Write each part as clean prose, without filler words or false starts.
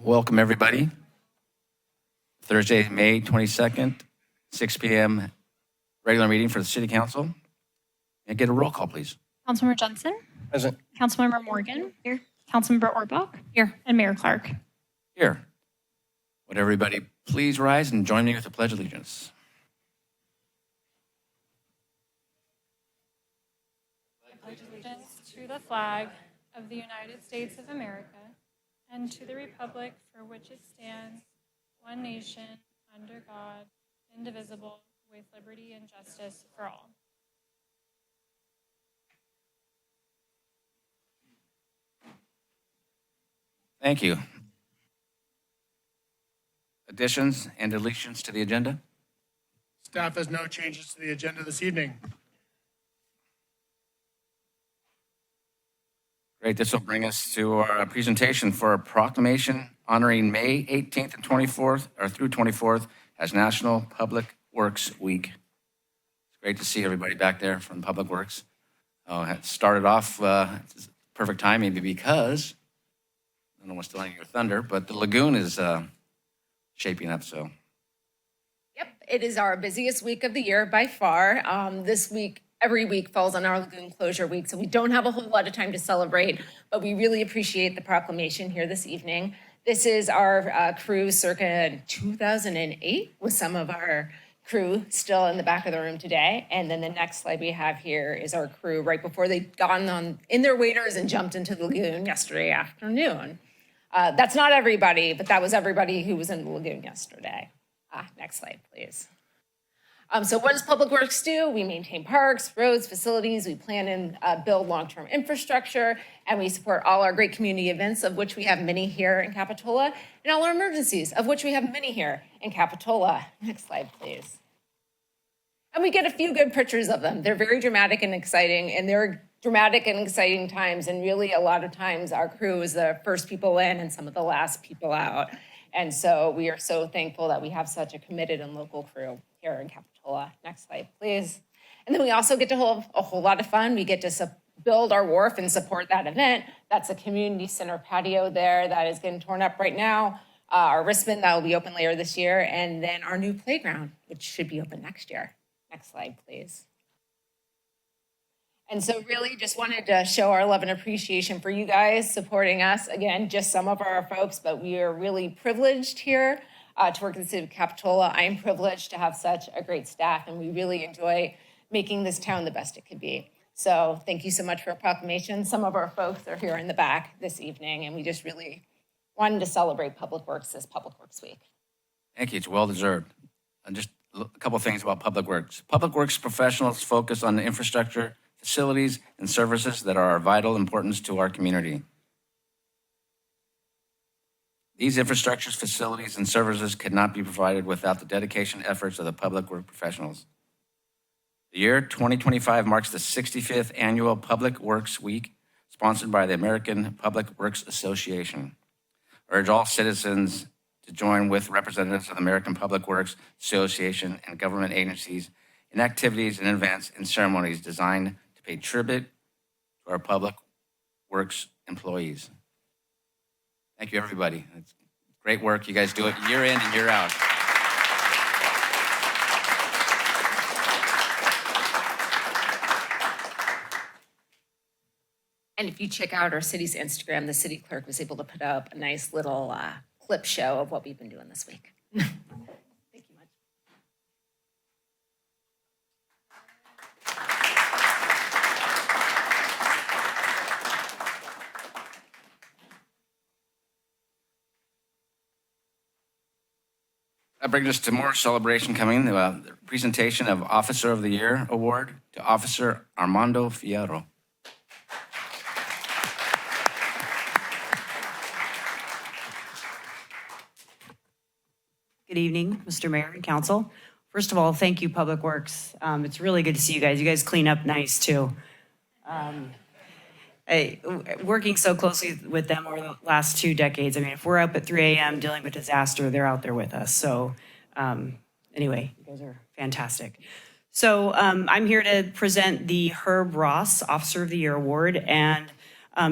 Welcome, everybody. Thursday, May 22nd, 6 p.m. regular meeting for the City Council. And get a roll call, please. Councilmember Johnson. Present. Councilmember Morgan. Here. Councilmember Orbach. Here. And Mayor Clark. Here. Would everybody please rise and join me with the Pledge of Allegiance? Allegiance to the flag of the United States of America and to the republic for which it stands, one nation, under God, indivisible, with liberty and justice for all. Thank you. Additions and deletions to the agenda? Staff has no changes to the agenda this evening. Great. This will bring us to our presentation for a proclamation honoring May 18th and 24th, or through 24th, as National Public Works Week. It's great to see everybody back there from Public Works. It started off perfect timing because, I don't know what's stealing your thunder, but the lagoon is shaping up, so. Yep, it is our busiest week of the year by far. This week, every week falls on our lagoon closure week, so we don't have a whole lot of time to celebrate, but we really appreciate the proclamation here this evening. This is our crew circa 2008, with some of our crew still in the back of the room today. And then the next slide we have here is our crew right before they'd gotten on in their waders and jumped into the lagoon yesterday afternoon. That's not everybody, but that was everybody who was in the lagoon yesterday. Next slide, please. So what does Public Works do? We maintain parks, roads, facilities. We plan and build long-term infrastructure, and we support all our great community events, of which we have many here in Capitola, and all our emergencies, of which we have many here in Capitola. Next slide, please. And we get a few good pictures of them. They're very dramatic and exciting, and they're dramatic and exciting times, and really a lot of times our crew is the first people in and some of the last people out. And so we are so thankful that we have such a committed and local crew here in Capitola. Next slide, please. And then we also get to have a whole lot of fun. We get to build our wharf and support that event. That's a community center patio there that is getting torn up right now. Our wristband that will be open later this year. And then our new playground, which should be open next year. Next slide, please. And so really just wanted to show our love and appreciation for you guys supporting us. Again, just some of our folks, but we are really privileged here to work in the city of Capitola. I am privileged to have such a great staff, and we really enjoy making this town the best it could be. So thank you so much for a proclamation. Some of our folks are here in the back this evening, and we just really wanted to celebrate Public Works this Public Works Week. Thank you. It's well-deserved. And just a couple of things about Public Works. Public Works professionals focus on the infrastructure, facilities, and services that are of vital importance to our community. These infrastructures, facilities, and services could not be provided without the dedication and efforts of the public work professionals. The year 2025 marks the 65th annual Public Works Week, sponsored by the American Public Works Association. I urge all citizens to join with representatives of the American Public Works Association and government agencies in activities and events and ceremonies designed to pay tribute to our public works employees. Thank you, everybody. It's great work. You guys do it year in and year out. And if you check out our city's Instagram, the city clerk was able to put up a nice little clip show of what we've been doing this week. Thank you much. That brings us to more celebration coming, the presentation of Officer of the Year Award to Officer Armando Fierro. Good evening, Mr. Mayor and Council. First of all, thank you, Public Works. It's really good to see you guys. You guys clean up nice, too. Working so closely with them over the last 2 decades. I mean, if we're up at 3 a.m. dealing with disaster, they're out there with us. So anyway, you guys are fantastic. So I'm here to present the Herb Ross Officer of the Year Award. And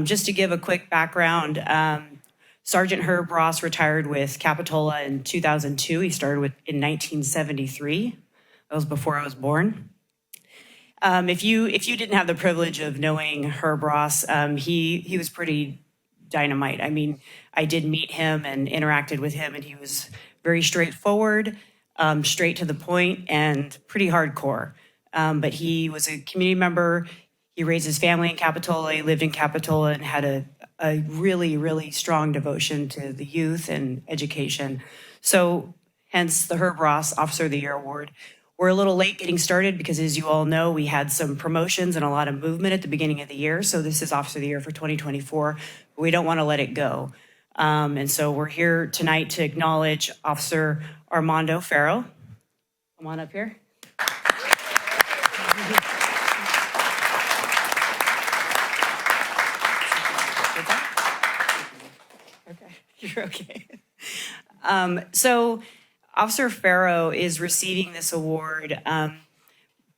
just to give a quick background, Sergeant Herb Ross retired with Capitola in 2002. He started in 1973. That was before I was born. If you didn't have the privilege of knowing Herb Ross, he was pretty dynamite. I mean, I did meet him and interacted with him, and he was very straightforward, straight to the point, and pretty hardcore. But he was a community member. He raised his family in Capitola. He lived in Capitola and had a really, really strong devotion to the youth and education. So hence the Herb Ross Officer of the Year Award. We're a little late getting started because, as you all know, we had some promotions and a lot of movement at the beginning of the year. So this is Officer of the Year for 2024. But we don't want to let it go. And so we're here tonight to acknowledge Officer Armando Farrow. Come on up here. Okay, you're okay. So Officer Farrow is receiving this award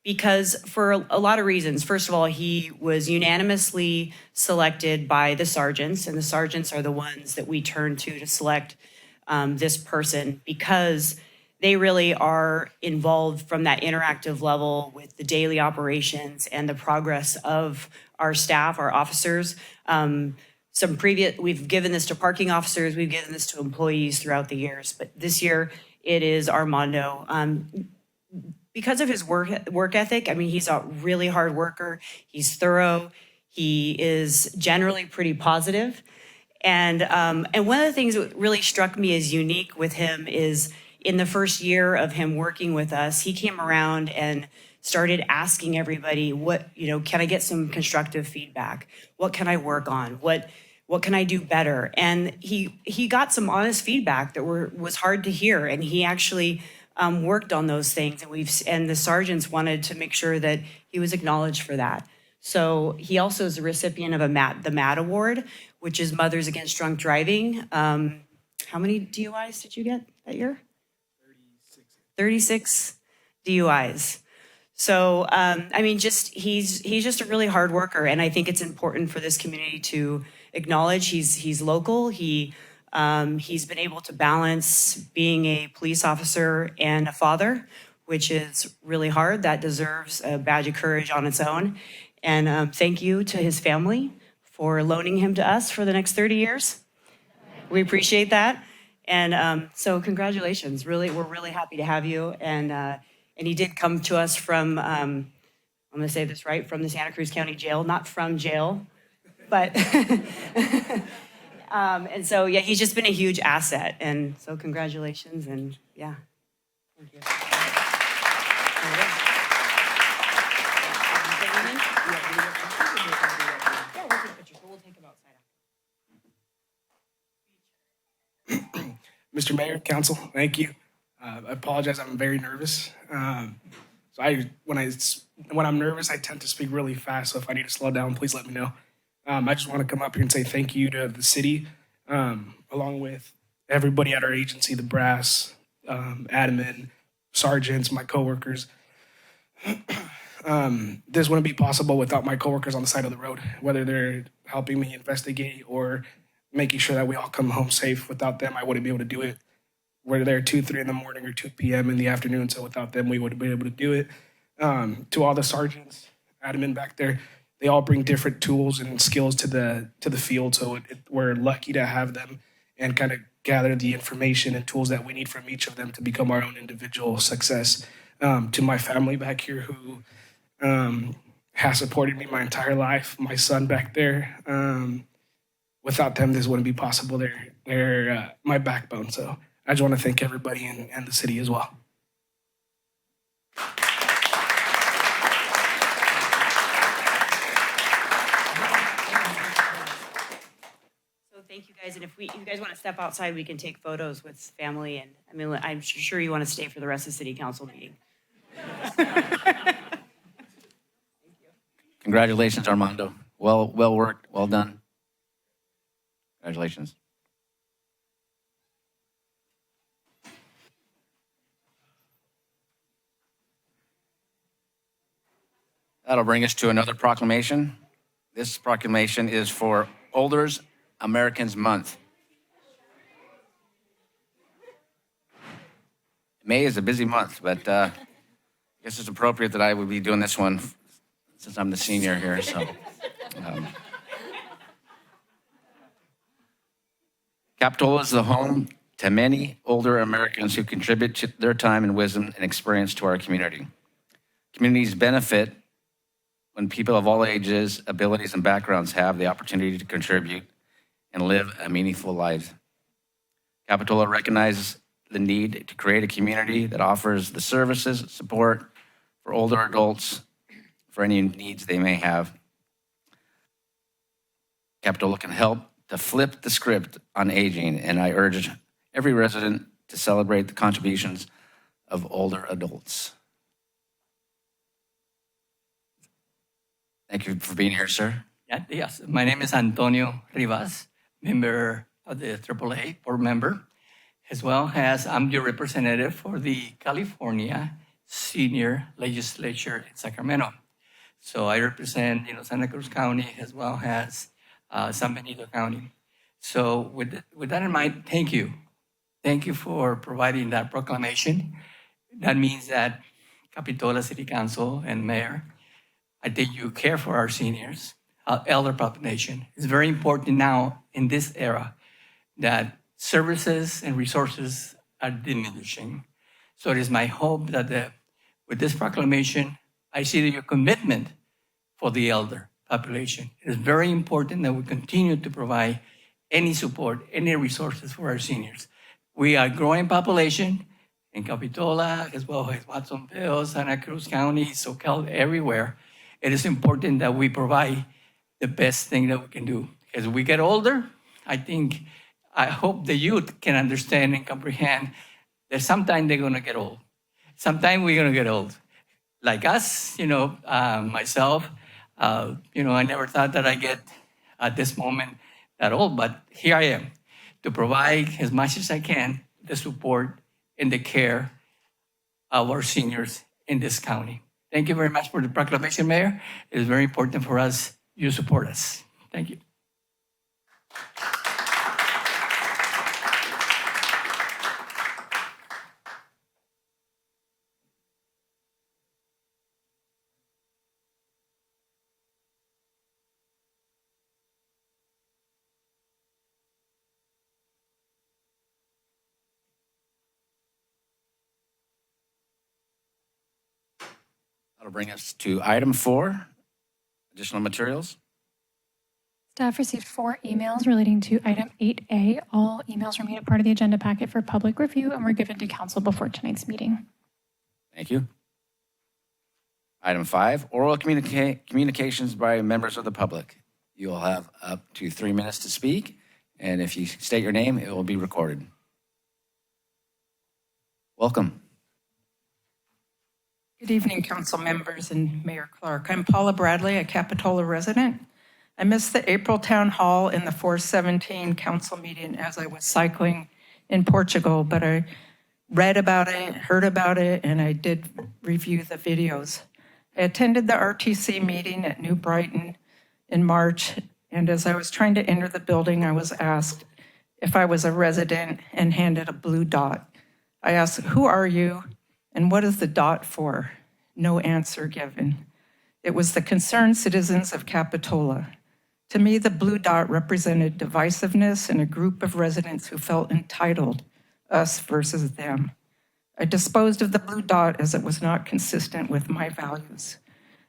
because for a lot of reasons. First of all, he was unanimously selected by the sergeants, and the sergeants are the ones that we turn to select this person because they really are involved from that interactive level with the daily operations and the progress of our staff, our officers. We've given this to parking officers, we've given this to employees throughout the years, but this year it is Armando. Because of his work ethic, I mean, he's a really hard worker, he's thorough, he is generally pretty positive. And one of the things that really struck me as unique with him is in the first year of him working with us, he came around and started asking everybody, can I get some constructive feedback? What can I work on? What can I do better? And he got some honest feedback that was hard to hear. And he actually worked on those things. And the sergeants wanted to make sure that he was acknowledged for that. So he also is a recipient of the MAD Award, which is Mothers Against Drunk Driving. How many DUIs did you get that year? 36 DUIs. So, he's just a really hard worker, and I think it's important for this community to acknowledge he's local. He's been able to balance being a police officer and a father, which is really hard. That deserves a badge of courage on its own. And thank you to his family for loaning him to us for the next 30 years. We appreciate that. And so congratulations. We're really happy to have you. And he did come to us from, I'm going to say this right, from the Santa Cruz County Jail, not from jail, but, and so, yeah, he's just been a huge asset. And so congratulations, and yeah, thank you. We'll take him outside. Mr. Mayor, Council, thank you. I apologize, I'm very nervous. When I'm nervous, I tend to speak really fast, so if I need to slow down, please let me know. I just want to come up here and say thank you to the city, along with everybody at our agency, the brass, admin, sergeants, my coworkers. This wouldn't be possible without my coworkers on the side of the road, whether they're helping me investigate or making sure that we all come home safe. Without them, I wouldn't be able to do it. We're there 2, 3 in the morning or 2 p.m. in the afternoon, so without them, we wouldn't be able to do it. To all the sergeants, admin back there, they all bring different tools and skills to the field, so we're lucky to have them and kind of gather the information and tools that we need from each of them to become our own individual success. To my family back here who has supported me my entire life, my son back there, without them, this wouldn't be possible. They're my backbone, so I just want to thank everybody and the city as well. So thank you guys, and if you guys want to step outside, we can take photos with family, and I'm sure you want to stay for the rest of the city council meeting. Congratulations, Armando. Well worked, well done. Congratulations. That'll bring us to another proclamation. This proclamation is for Older Americans Month. May is a busy month, but I guess it's appropriate that I would be doing this one since I'm the senior here, so. Capitola is the home to many older Americans who contribute to their time and wisdom and experience to our community. Communities benefit when people of all ages, abilities, and backgrounds have the opportunity to contribute and live a meaningful life. Capitola recognizes the need to create a community that offers the services, support for older adults for any needs they may have. Capitola can help to flip the script on aging, and I urge every resident to celebrate the contributions of older adults. Thank you for being here, sir. Yes, my name is Antonio Rivas, member of the AAA, board member, as well as I'm your representative for the California Senior Legislature in Sacramento. So I represent, Santa Cruz County as well as San Benito County. So with that in mind, thank you. Thank you for providing that proclamation. That means that Capitola City Council and Mayor, I think you care for our seniors, our elder population. It's very important now in this era that services and resources are diminishing. So it is my hope that with this proclamation, I see that your commitment for the elder population. It is very important that we continue to provide any support, any resources for our seniors. We are a growing population in Capitola, as well as Watsonville, Santa Cruz County, SoCal, everywhere. It is important that we provide the best thing that we can do. As we get older, I hope the youth can understand and comprehend that sometime they're gonna get old. Sometime we're gonna get old. Like us, myself, I never thought that I get at this moment that old, but here I am to provide as much as I can the support and the care of our seniors in this county. Thank you very much for the proclamation, Mayor. It is very important for us. You support us. Thank you. That'll bring us to item 4, additional materials. Staff received 4 emails relating to item 8A. All emails were made a part of the agenda packet for public review and were given to council before tonight's meeting. Thank you. Item 5, oral communications by members of the public. You will have up to 3 minutes to speak, and if you state your name, it will be recorded. Welcome. Good evening, council members and Mayor Clark. I'm Paula Bradley, a Capitola resident. I missed the April town hall and the 417 council meeting as I was cycling in Portugal, but I read about it, heard about it, and I did review the videos. I attended the RTC meeting at New Brighton in March, and as I was trying to enter the building, I was asked if I was a resident and handed a blue dot. I asked, "Who are you? And what is the dot for?" No answer given. It was the concerned citizens of Capitola. To me, the blue dot represented divisiveness in a group of residents who felt entitled, us versus them. I disposed of the blue dot as it was not consistent with my values.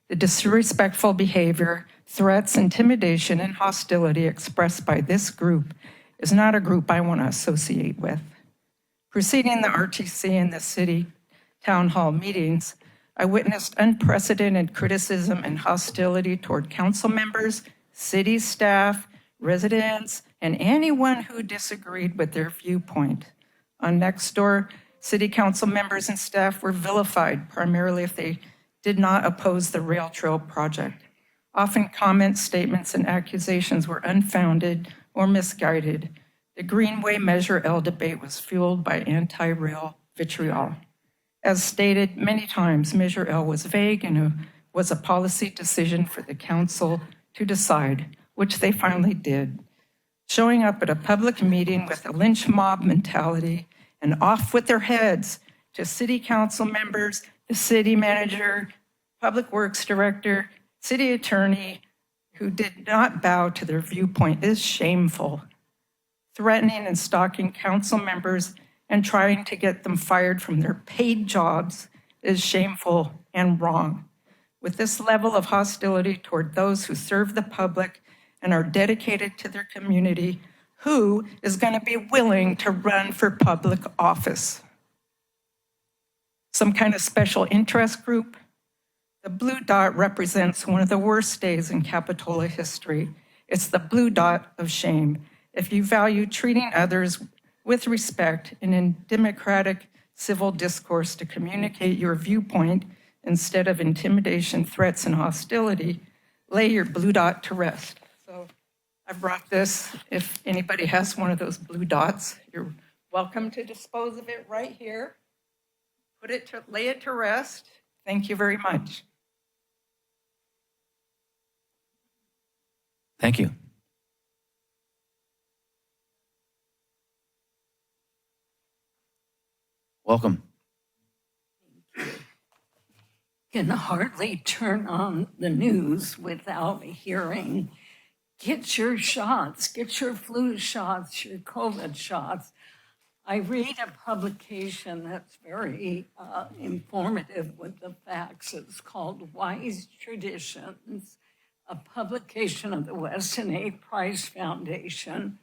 The disrespectful behavior, threats, intimidation, and hostility expressed by this group is not a group I want to associate with. Preceding the RTC and the city town hall meetings, I witnessed unprecedented criticism and hostility toward council members, city staff, residents, and anyone who disagreed with their viewpoint. On Nextdoor, city council members and staff were vilified, primarily if they did not oppose the rail trail project. Often comments, statements, and accusations were unfounded or misguided. The Greenway Measure L debate was fueled by anti-rail vitriol. As stated many times, Measure L was vague and was a policy decision for the council to decide, which they finally did. Showing up at a public meeting with a lynch mob mentality and off with their heads to city council members, the city manager, public works director, city attorney, who did not bow to their viewpoint is shameful. Threatening and stalking council members and trying to get them fired from their paid jobs is shameful and wrong. With this level of hostility toward those who serve the public and are dedicated to their community, who is going to be willing to run for public office? Some kind of special interest group? The blue dot represents one of the worst days in Capitola history. It's the blue dot of shame. If you value treating others with respect and in democratic civil discourse to communicate your viewpoint instead of intimidation, threats, and hostility, lay your blue dot to rest. So I brought this. If anybody has one of those blue dots, you're welcome to dispose of it right here. Lay it to rest. Thank you very much. Thank you. Welcome. Can hardly turn on the news without hearing, get your shots, get your flu shots, your COVID shots. I read a publication that's very informative with the facts. It's called Wise Traditions, a publication of the Weston A. Price Foundation,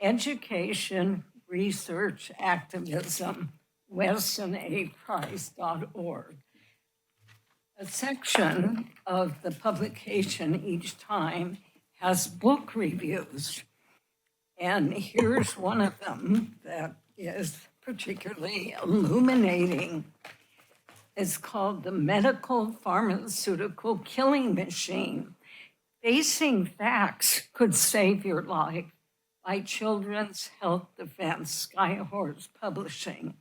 Education, Research, Activism, WestonAPrice.org. A section of the publication each time has book reviews. And here's one of them that is particularly illuminating. It's called The Medical Pharmaceutical Killing Machine. Facing Facts Could Save Your Life by Children's Health Defense, Skyhorse Publishing.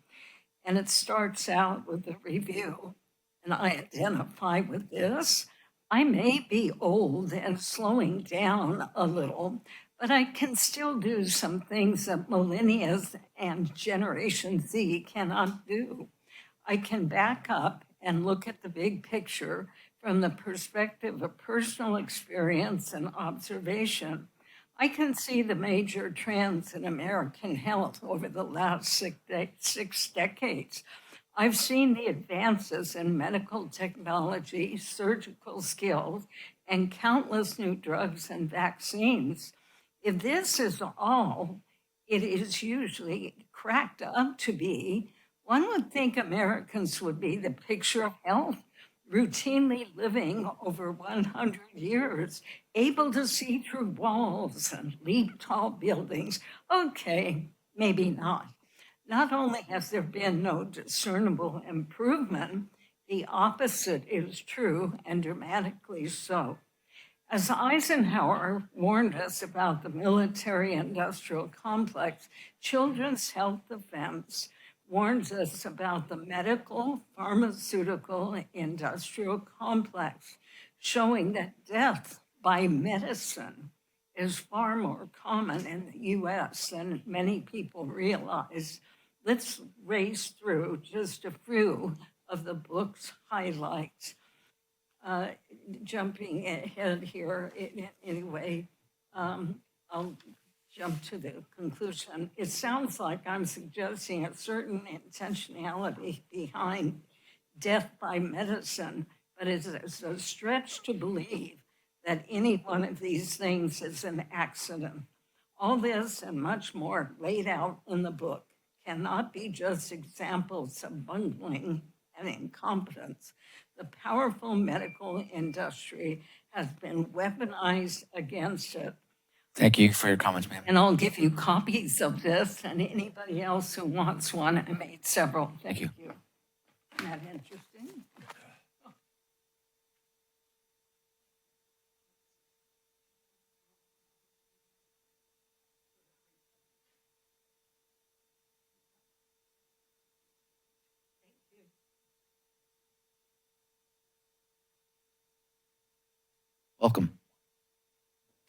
And it starts out with a review, and I identify with this. I may be old and slowing down a little, but I can still do some things that millennials and Generation Z cannot do. I can back up and look at the big picture from the perspective of personal experience and observation. I can see the major trends in American health over the last 6 decades. I've seen the advances in medical technology, surgical skills, and countless new drugs and vaccines. If this is all it is usually cracked up to be, one would think Americans would be the picture of health, routinely living over 100 years, able to see through walls and leap tall buildings. Okay, maybe not. Not only has there been no discernible improvement, the opposite is true, and dramatically so. As Eisenhower warned us about the military-industrial complex, Children's Health Defense warns us about the medical, pharmaceutical, industrial complex, showing that death by medicine is far more common in the US than many people realize. Let's race through just a few of the book's highlights. Jumping ahead here, anyway, I'll jump to the conclusion. It sounds like I'm suggesting a certain intentionality behind death by medicine, but it's a stretch to believe that any one of these things is an accident. All this and much more laid out in the book cannot be just examples of bungling and incompetence. The powerful medical industry has been weaponized against it. Thank you for your comments, ma'am. And I'll give you copies of this and anybody else who wants one. I made several. Thank you. Isn't that interesting? Welcome.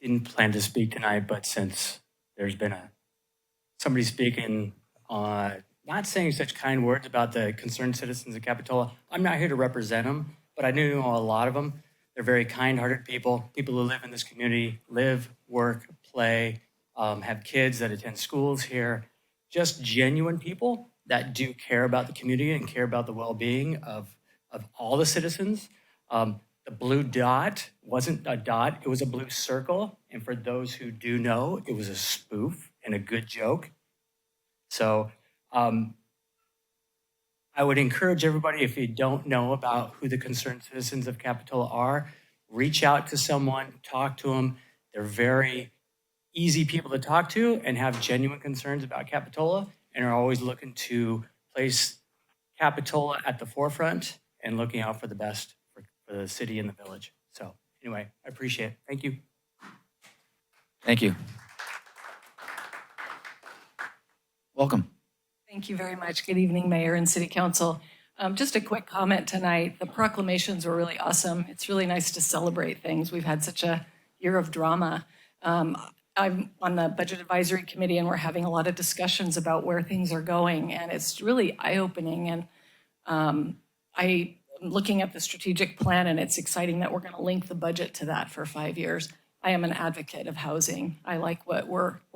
Didn't plan to speak tonight, but since there's been somebody speaking not saying such kind words about the concerned citizens of Capitola. I'm not here to represent them, but I do know a lot of them. They're very kind-hearted people who live in this community, live, work, play, have kids that attend schools here. Just genuine people that do care about the community and care about the well-being of all the citizens. The blue dot wasn't a dot, it was a blue circle. And for those who do know, it was a spoof and a good joke. So I would encourage everybody, if you don't know about who the concerned citizens of Capitola are, reach out to someone, talk to them. They're very easy people to talk to and have genuine concerns about Capitola and are always looking to place Capitola at the forefront and looking out for the best for the city and the village. So anyway, I appreciate it. Thank you. Thank you. Welcome. Thank you very much. Good evening, Mayor and City Council. Just a quick comment tonight. The proclamations were really awesome. It's really nice to celebrate things. We've had such a year of drama. I'm on the Budget Advisory Committee, and we're having a lot of discussions about where things are going, and it's really eye-opening. And I'm looking at the strategic plan, and it's exciting that we're going to link the budget to that for 5 years. I am an advocate of housing. I like what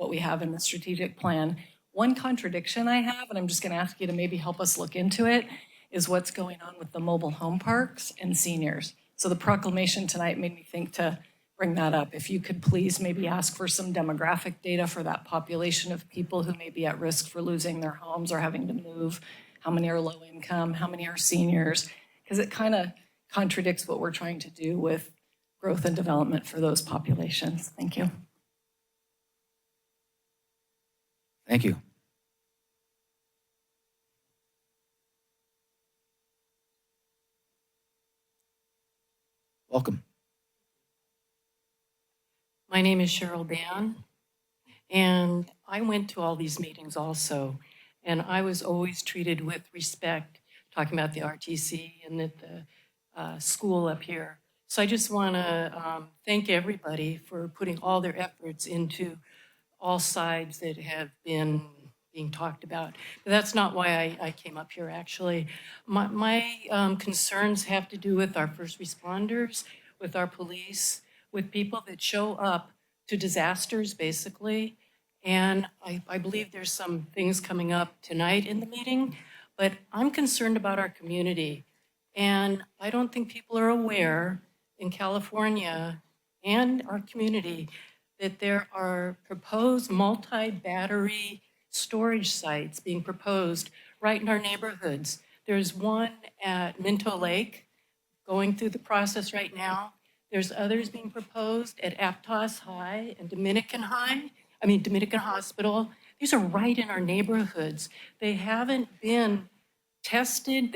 we have in the strategic plan. One contradiction I have, and I'm just going to ask you to maybe help us look into it, is what's going on with the mobile home parks and seniors. So the proclamation tonight made me think to bring that up. If you could please maybe ask for some demographic data for that population of people who may be at risk for losing their homes or having to move. How many are low income? How many are seniors? Because it kind of contradicts what we're trying to do with growth and development for those populations. Thank you. Thank you. Welcome. My name is Cheryl Ban, and I went to all these meetings also, and I was always treated with respect, talking about the RTC and at the school up here. So I just want to thank everybody for putting all their efforts into all sides that have been being talked about. But that's not why I came up here, actually. My concerns have to do with our first responders, with our police, with people that show up to disasters, basically. And I believe there's some things coming up tonight in the meeting, but I'm concerned about our community. And I don't think people are aware in California and our community that there are proposed multi-battery storage sites being proposed right in our neighborhoods. There's one at Minto Lake going through the process right now. There's others being proposed at Aptos High and Dominican Hospital. These are right in our neighborhoods. They haven't been tested.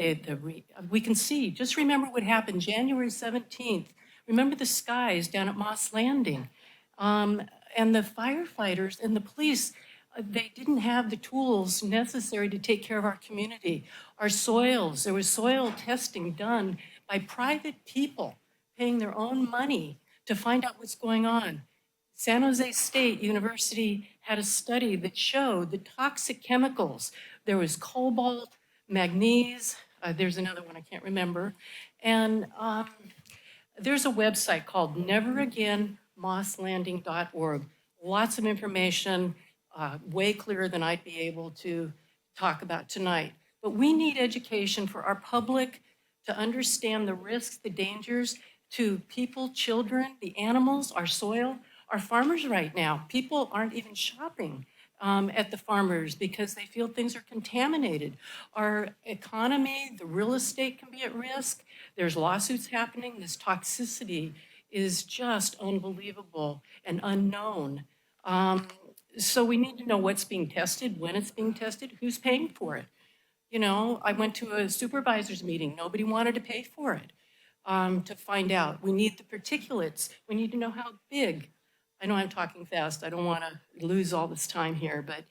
We can see, just remember what happened January 17th. Remember the skies down at Moss Landing. And the firefighters and the police, they didn't have the tools necessary to take care of our community. Our soils, there was soil testing done by private people paying their own money to find out what's going on. San Jose State University had a study that showed the toxic chemicals. There was cobalt, manganese, there's another one I can't remember. And there's a website called neveragainmosslanding.org. Lots of information, way clearer than I'd be able to talk about tonight. But we need education for our public to understand the risks, the dangers to people, children, the animals, our soil, our farmers right now. People aren't even shopping at the farmers because they feel things are contaminated. Our economy, the real estate can be at risk. There's lawsuits happening. This toxicity is just unbelievable and unknown. So we need to know what's being tested, when it's being tested, who's paying for it. You know, I went to a supervisor's meeting. Nobody wanted to pay for it to find out. We need the particulates. We need to know how big. I know I'm talking fast. I don't want to lose all this time here. But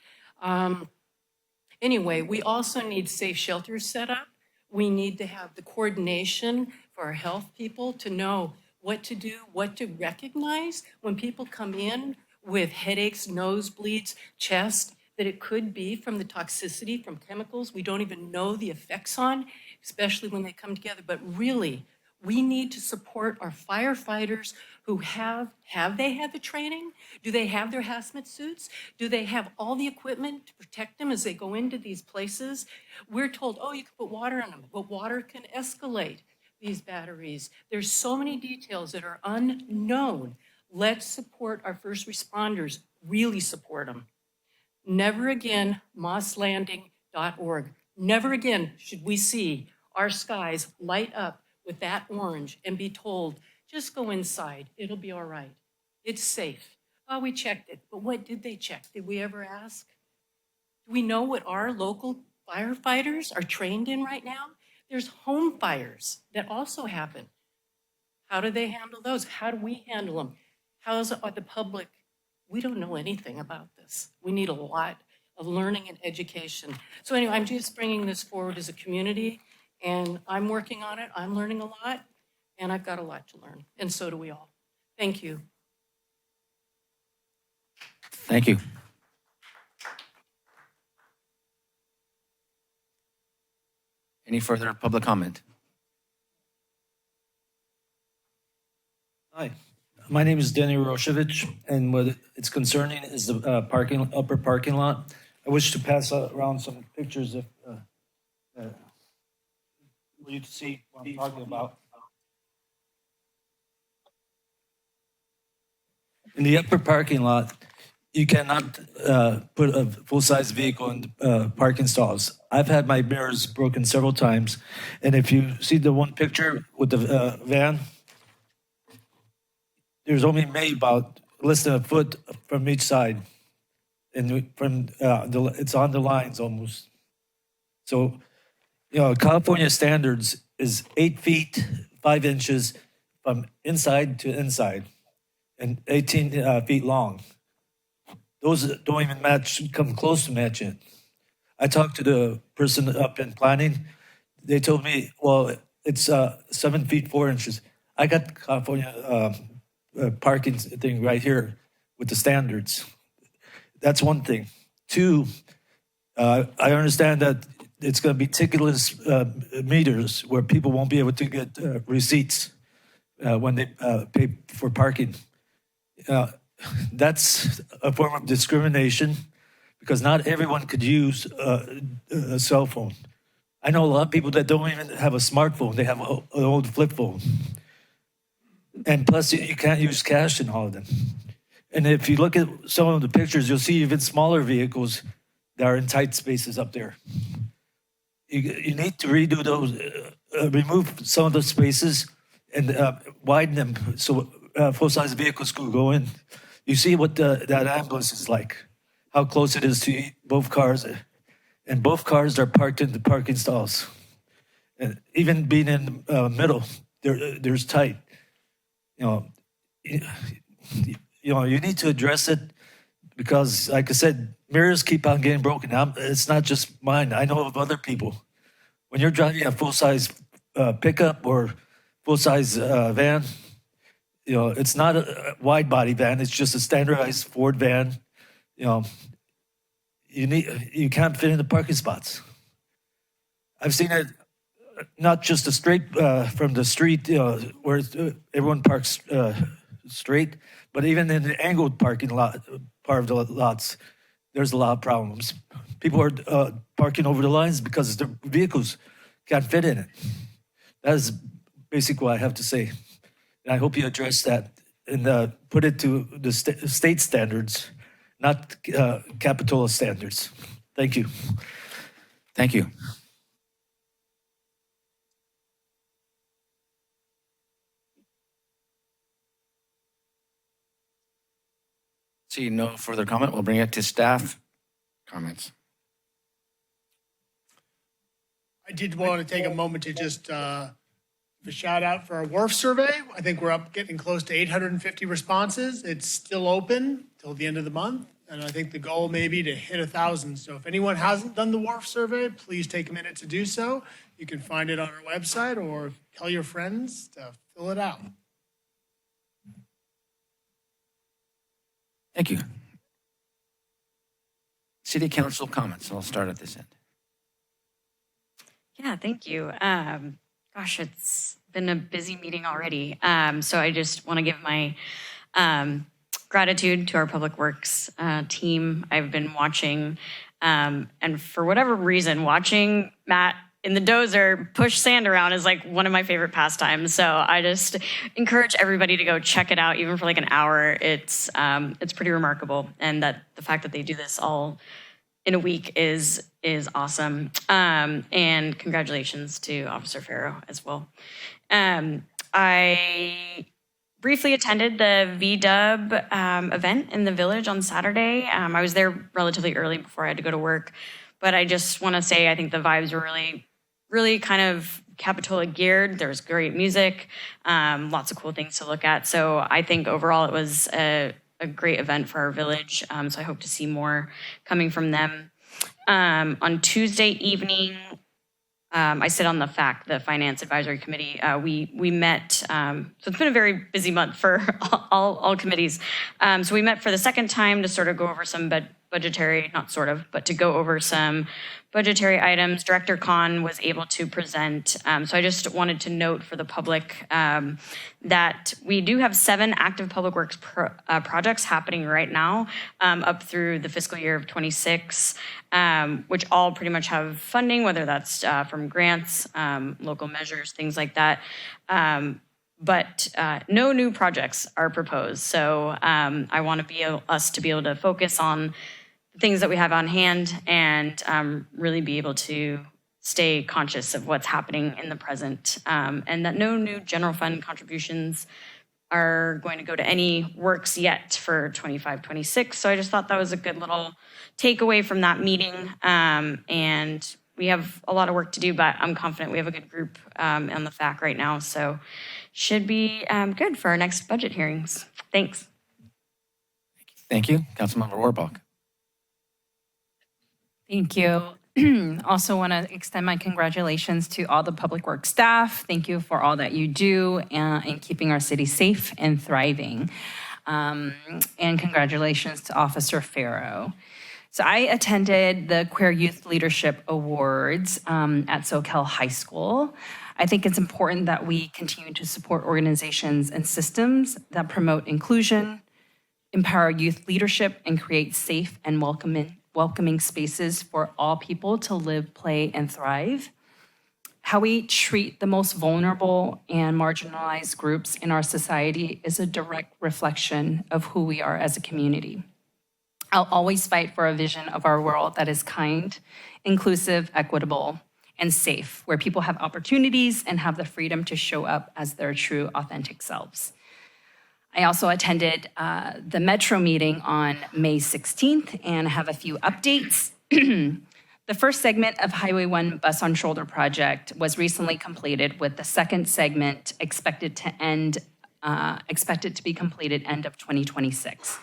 anyway, we also need safe shelters set up. We need to have the coordination for our health people to know what to do, what to recognize when people come in with headaches, nosebleeds, chest. that it could be from the toxicity from chemicals we don't even know the effects on, especially when they come together. But really, we need to support our firefighters who have they had the training? Do they have their hazmat suits? Do they have all the equipment to protect them as they go into these places? We're told, oh, you can put water on them, but water can escalate these batteries. There's so many details that are unknown. Let's support our first responders, really support them. Never again, mosslanding.org. Never again should we see our skies light up with that orange and be told, just go inside, it'll be all right. It's safe. Oh, we checked it, but what did they check? Did we ever ask? Do we know what our local firefighters are trained in right now? There's home fires that also happen. How do they handle those? How do we handle them? How's the public? We don't know anything about this. We need a lot of learning and education. So anyway, I'm just bringing this forward as a community, and I'm working on it. I'm learning a lot, and I've got a lot to learn, and so do we all. Thank you. Thank you. Any further public comment? Hi, my name is Denny Roshevich, and what it's concerning is the upper parking lot. I wish to pass around some pictures of you can see what I'm talking about. In the upper parking lot, you cannot put a full-size vehicle in parking stalls. I've had my mirrors broken several times, and if you see the one picture with the van, there's only made about less than a foot from each side, and from it's on the lines almost. So, California standards is 8 feet 5 inches from inside to inside, and 18 feet long. Those don't even come close to matching it. I talked to the person up in planning. They told me, well, it's 7 feet 4 inches. I got California parking thing right here with the standards. That's one thing. Two, I understand that it's going to be ticketless meters where people won't be able to get receipts when they pay for parking. That's a form of discrimination because not everyone could use a cell phone. I know a lot of people that don't even have a smartphone. They have an old flip phone. And plus, you can't use cash in all of them. And if you look at some of the pictures, you'll see even smaller vehicles that are in tight spaces up there. You need to redo those, remove some of those spaces and widen them so full-size vehicles could go in. You see what that ambulance is like, how close it is to both cars. And both cars are parked in the parking stalls. And even being in the middle, there's tight. You need to address it because, like I said, mirrors keep on getting broken. It's not just mine. I know of other people. When you're driving a full-size pickup or full-size van, it's not a wide-body van. It's just a standardized Ford van. You can't fit in the parking spots. I've seen it not just a straight from the street, where everyone parks straight, but even in the angled parking lot, part of the lots, there's a lot of problems. People are parking over the lines because their vehicles can't fit in it. That is basically what I have to say. And I hope you address that and put it to the state standards, not Capitola standards. Thank you. Thank you. See no further comment. We'll bring it to staff comments. I did want to take a moment to just a shout out for our WRF survey. I think we're getting close to 850 responses. It's still open till the end of the month. And I think the goal may be to hit 1,000. So if anyone hasn't done the WRF survey, please take a minute to do so. You can find it on our website or tell your friends to fill it out. Thank you. City Council comments. I'll start at this end. Yeah, thank you. Gosh, it's been a busy meeting already. So I just want to give my gratitude to our Public Works team. I've been watching, and for whatever reason, watching Matt in the dozer push sand around is like one of my favorite pastimes. So I just encourage everybody to go check it out, even for like an hour. It's pretty remarkable, and that the fact that they do this all in a week is awesome. And congratulations to Officer Farrow as well. I briefly attended the VDub event in the village on Saturday. I was there relatively early before I had to go to work, but I just want to say I think the vibes were really kind of Capitola geared. There was great music, lots of cool things to look at. So I think overall it was a great event for our village. So I hope to see more coming from them. On Tuesday evening, I sit on the Finance Advisory Committee. We met, so it's been a very busy month for all committees. So we met for the second time to sort of go over some budgetary, not sort of, but to go over some budgetary items. Director Khan was able to present. So I just wanted to note for the public that we do have 7 active public works projects happening right now up through the fiscal year of 26, which all pretty much have funding, whether that's from grants, local measures, things like that. But no new projects are proposed. So I want us to be able to focus on the things that we have on hand and really be able to stay conscious of what's happening in the present, and that no new general fund contributions are going to go to any works yet for 25-26. So I just thought that was a good little takeaway from that meeting. And we have a lot of work to do, but I'm confident we have a good group on the FAC right now. So should be good for our next budget hearings. Thanks. Thank you. Councilmember Warbach. Thank you. Also want to extend my congratulations to all the public works staff. Thank you for all that you do in keeping our city safe and thriving. And congratulations to Officer Farrow. So I attended the Queer Youth Leadership Awards at Soquel High School. I think it's important that we continue to support organizations and systems that promote inclusion, empower youth leadership, and create safe and welcoming spaces for all people to live, play, and thrive. How we treat the most vulnerable and marginalized groups in our society is a direct reflection of who we are as a community. I'll always fight for a vision of our world that is kind, inclusive, equitable, and safe, where people have opportunities and have the freedom to show up as their true, authentic selves. I also attended the Metro meeting on May 16th and have a few updates. The first segment of Highway 1 Bus on Shoulder project was recently completed, with the second segment expected to be completed end of 2026.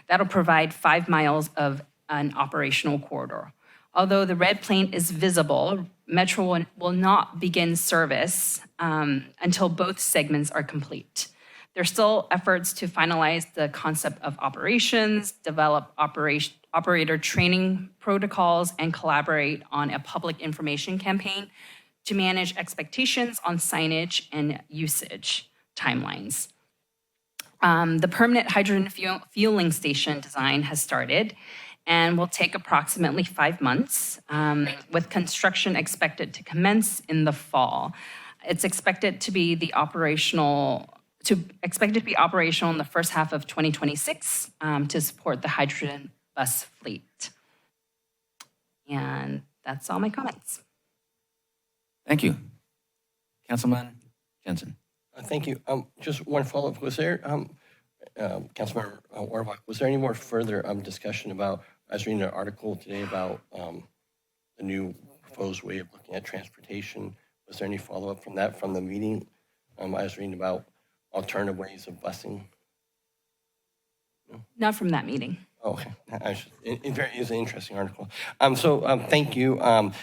That'll provide 5 miles of an operational corridor. Although the red plane is visible, Metro will not begin service until both segments are complete. There's still efforts to finalize the concept of operations, develop operator training protocols, and collaborate on a public information campaign to manage expectations on signage and usage timelines. The permanent hydrogen fueling station design has started and will take approximately 5 months, with construction expected to commence in the fall. It's expected to be operational in the first half of 2026 to support the hydrogen bus fleet. And that's all my comments. Thank you. Councilman Jensen. Thank you. Just one follow-up. Was there, Councilmember Orbach, was there any more further discussion about, I was reading an article today about the new proposed way of looking at transportation. Was there any follow-up from that, from the meeting? I was reading about alternative ways of busing. No? Not from that meeting. Okay, it was an interesting article. Thank you.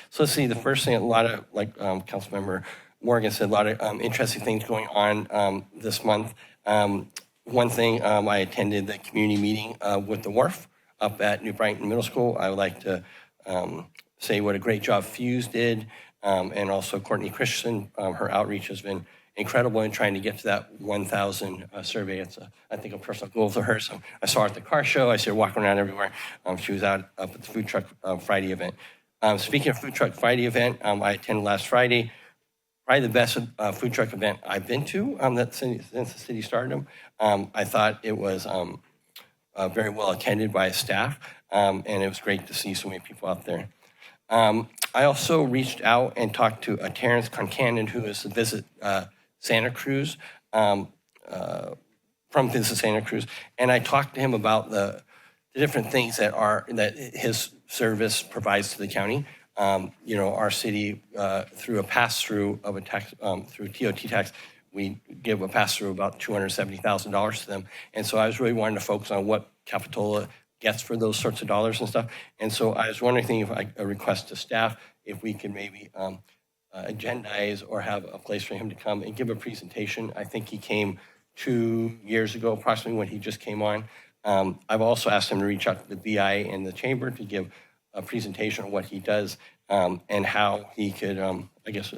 So let's see, the first thing, a lot of, like Councilmember Morgan said, a lot of interesting things going on this month. One thing, I attended the community meeting with the wharf up at New Brighton Middle School. I would like to say what a great job Fuse did, and also Courtney Christensen. Her outreach has been incredible in trying to get to that 1,000 survey. It's, I think, a personal goal for her. So I saw her at the car show. I see her walking around everywhere. She was out up at the Food Truck Friday event. Speaking of Food Truck Friday event, I attended last Friday. Probably the best food truck event I've been to since the city started them. I thought it was very well attended by staff, and it was great to see so many people out there. I also reached out and talked to Terrence Concannon, who is the Visit Santa Cruz, from Visit Santa Cruz, and I talked to him about the different things that his service provides to the county. Our city, through a pass-through of a tax, through TOT tax, we give a pass-through about $270,000 to them. And so I was really wanting to focus on what Capitola gets for those sorts of dollars and stuff. And so I was wondering if a request to staff, if we can maybe agendize or have a place for him to come and give a presentation. I think he came 2 years ago, approximately, when he just came on. I've also asked him to reach out to the BI and the chamber to give a presentation on what he does, and how he could, I guess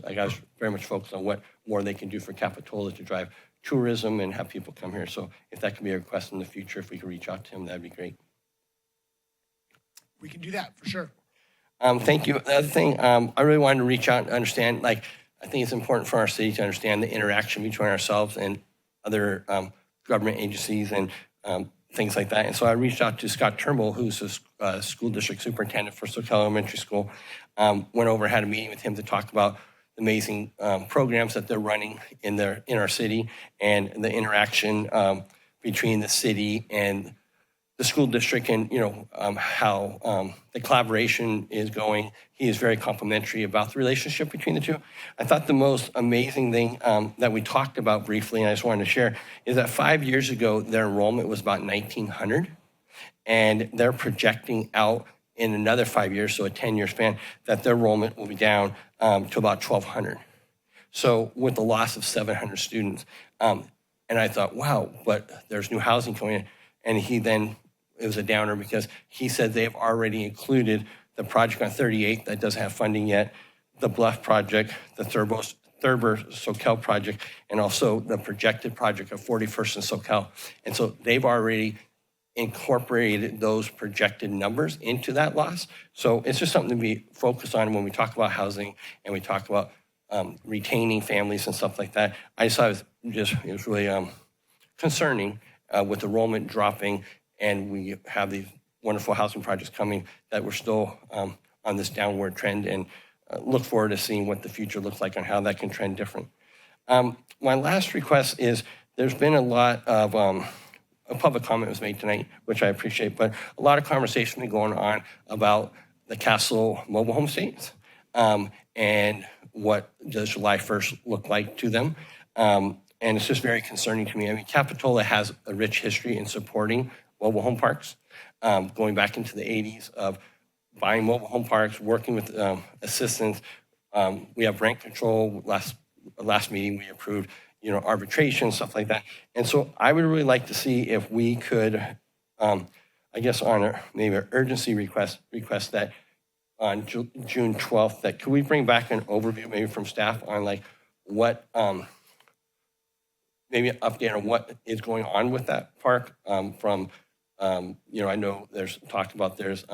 very much focused on what more they can do for Capitola to drive tourism and have people come here. So if that could be a request in the future, if we could reach out to him, that'd be great. We can do that for sure. Thank you. The other thing, I really wanted to reach out and understand, I think it's important for our city to understand the interaction between ourselves and other government agencies and things like that. And so I reached out to Scott Turnbull, who's the school district superintendent for Soquel Elementary School. Went over, had a meeting with him to talk about the amazing programs that they're running in our city, and the interaction between the city and the school district, and how the collaboration is going. He is very complimentary about the relationship between the two. I thought the most amazing thing that we talked about briefly, and I just wanted to share, is that 5 years ago, their enrollment was about 1,900, and they're projecting out in another 5 years, so a 10-year span, that their enrollment will be down to about 1,200. So with the loss of 700 students, and I thought, wow, but there's new housing coming in. And he then, it was a downer because he said they've already included the project on 38th that doesn't have funding yet, the Bluff project, the Thurber Soquel project, and also the projected project of 41st and Soquel. And so they've already incorporated those projected numbers into that loss. So it's just something to be focused on when we talk about housing and we talk about retaining families and stuff like that. I just thought it was really concerning with enrollment dropping, and we have these wonderful housing projects coming, that we're still on this downward trend, and look forward to seeing what the future looks like and how that can trend different. My last request is, there's been a lot of a public comment was made tonight, which I appreciate, but a lot of conversation been going on about the Castle mobile home states, and what does July 1st look like to them. And it's just very concerning to me. I mean, Capitola has a rich history in supporting mobile home parks, going back into the 80s of buying mobile home parks, working with assistance. We have rent control. Last meeting we approved, arbitration, stuff like that. And so I would really like to see if we could, I guess on maybe an urgency request that on June 12th, that could we bring back an overview maybe from staff on what, maybe an update on what is going on with that park from, I know there's talked about there's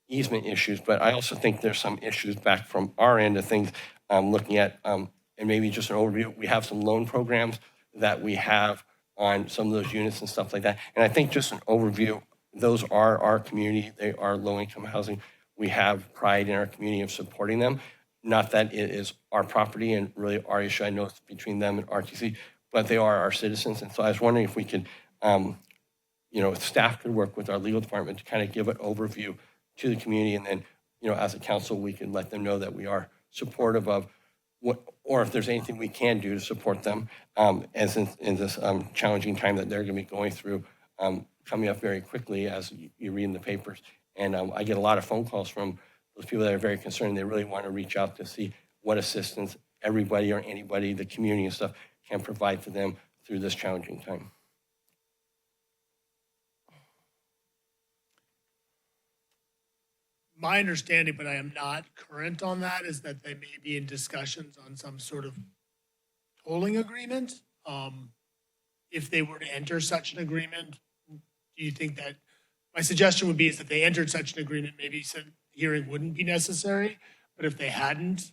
easement issues, but I also think there's some issues back from our end of things, looking at, and maybe just an overview. We have some loan programs that we have on some of those units and stuff like that. And I think just an overview, those are our community. They are low-income housing. We have pride in our community of supporting them. Not that it is our property and really our issue. I know it's between them and RTC, but they are our citizens. And so I was wondering if we could, if staff could work with our legal department to kind of give an overview to the community. And then, as a council, we can let them know that we are supportive of what, or if there's anything we can do to support them as in this challenging time that they're going to be going through, coming up very quickly as you read in the papers. And I get a lot of phone calls from those people that are very concerned. They really want to reach out to see what assistance everybody or anybody, the community and stuff, can provide for them through this challenging time. my understanding, but I am not current on that, is that they may be in discussions on some sort of tolling agreement. If they were to enter such an agreement, do you think that, my suggestion would be is that they entered such an agreement, maybe said hearing wouldn't be necessary, but if they hadn't,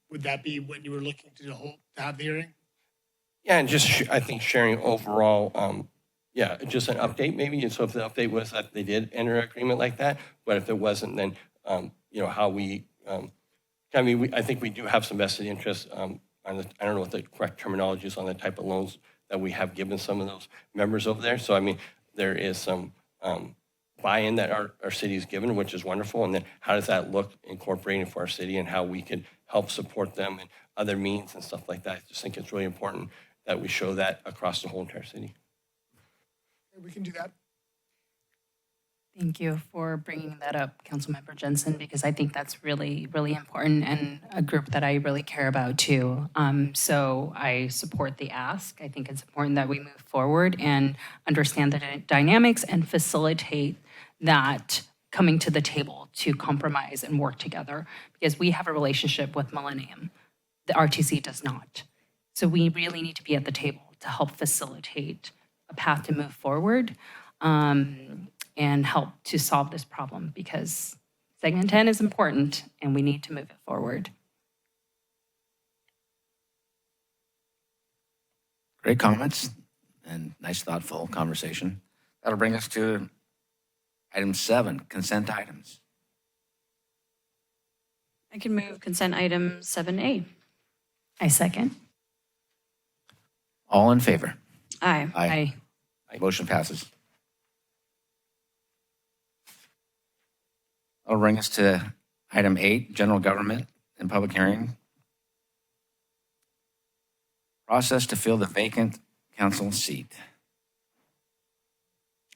would that be when you were looking to have the hearing? Yeah, and just, I think sharing overall, yeah, just an update maybe. And so if the update was that they did enter an agreement like that, but if it wasn't, then, you know, how we, I mean, I think we do have some vested interest on the, I don't know what the correct terminology is on the type of loans that we have given some of those members over there. So, I mean, there is some buy-in that our city is given, which is wonderful. And then how does that look incorporated for our city and how we can help support them and other means and stuff like that. I just think it's really important that we show that across the whole entire city. We can do that. Thank you for bringing that up, Councilmember Jensen, because I think that's really, really important and a group that I really care about too. So I support the ask. I think it's important that we move forward and understand the dynamics and facilitate that coming to the table to compromise and work together, because we have a relationship with Millennium. The RTC does not. So we really need to be at the table to help facilitate a path to move forward. And help to solve this problem, because segment 10 is important and we need to move it forward. Great comments and nice, thoughtful conversation. That'll bring us to item 7, consent items. I can move consent item 7A. I second. All in favor? Aye. Aye. Motion passes. That'll bring us to item 8, general government and public hearing. Process to fill the vacant council seat.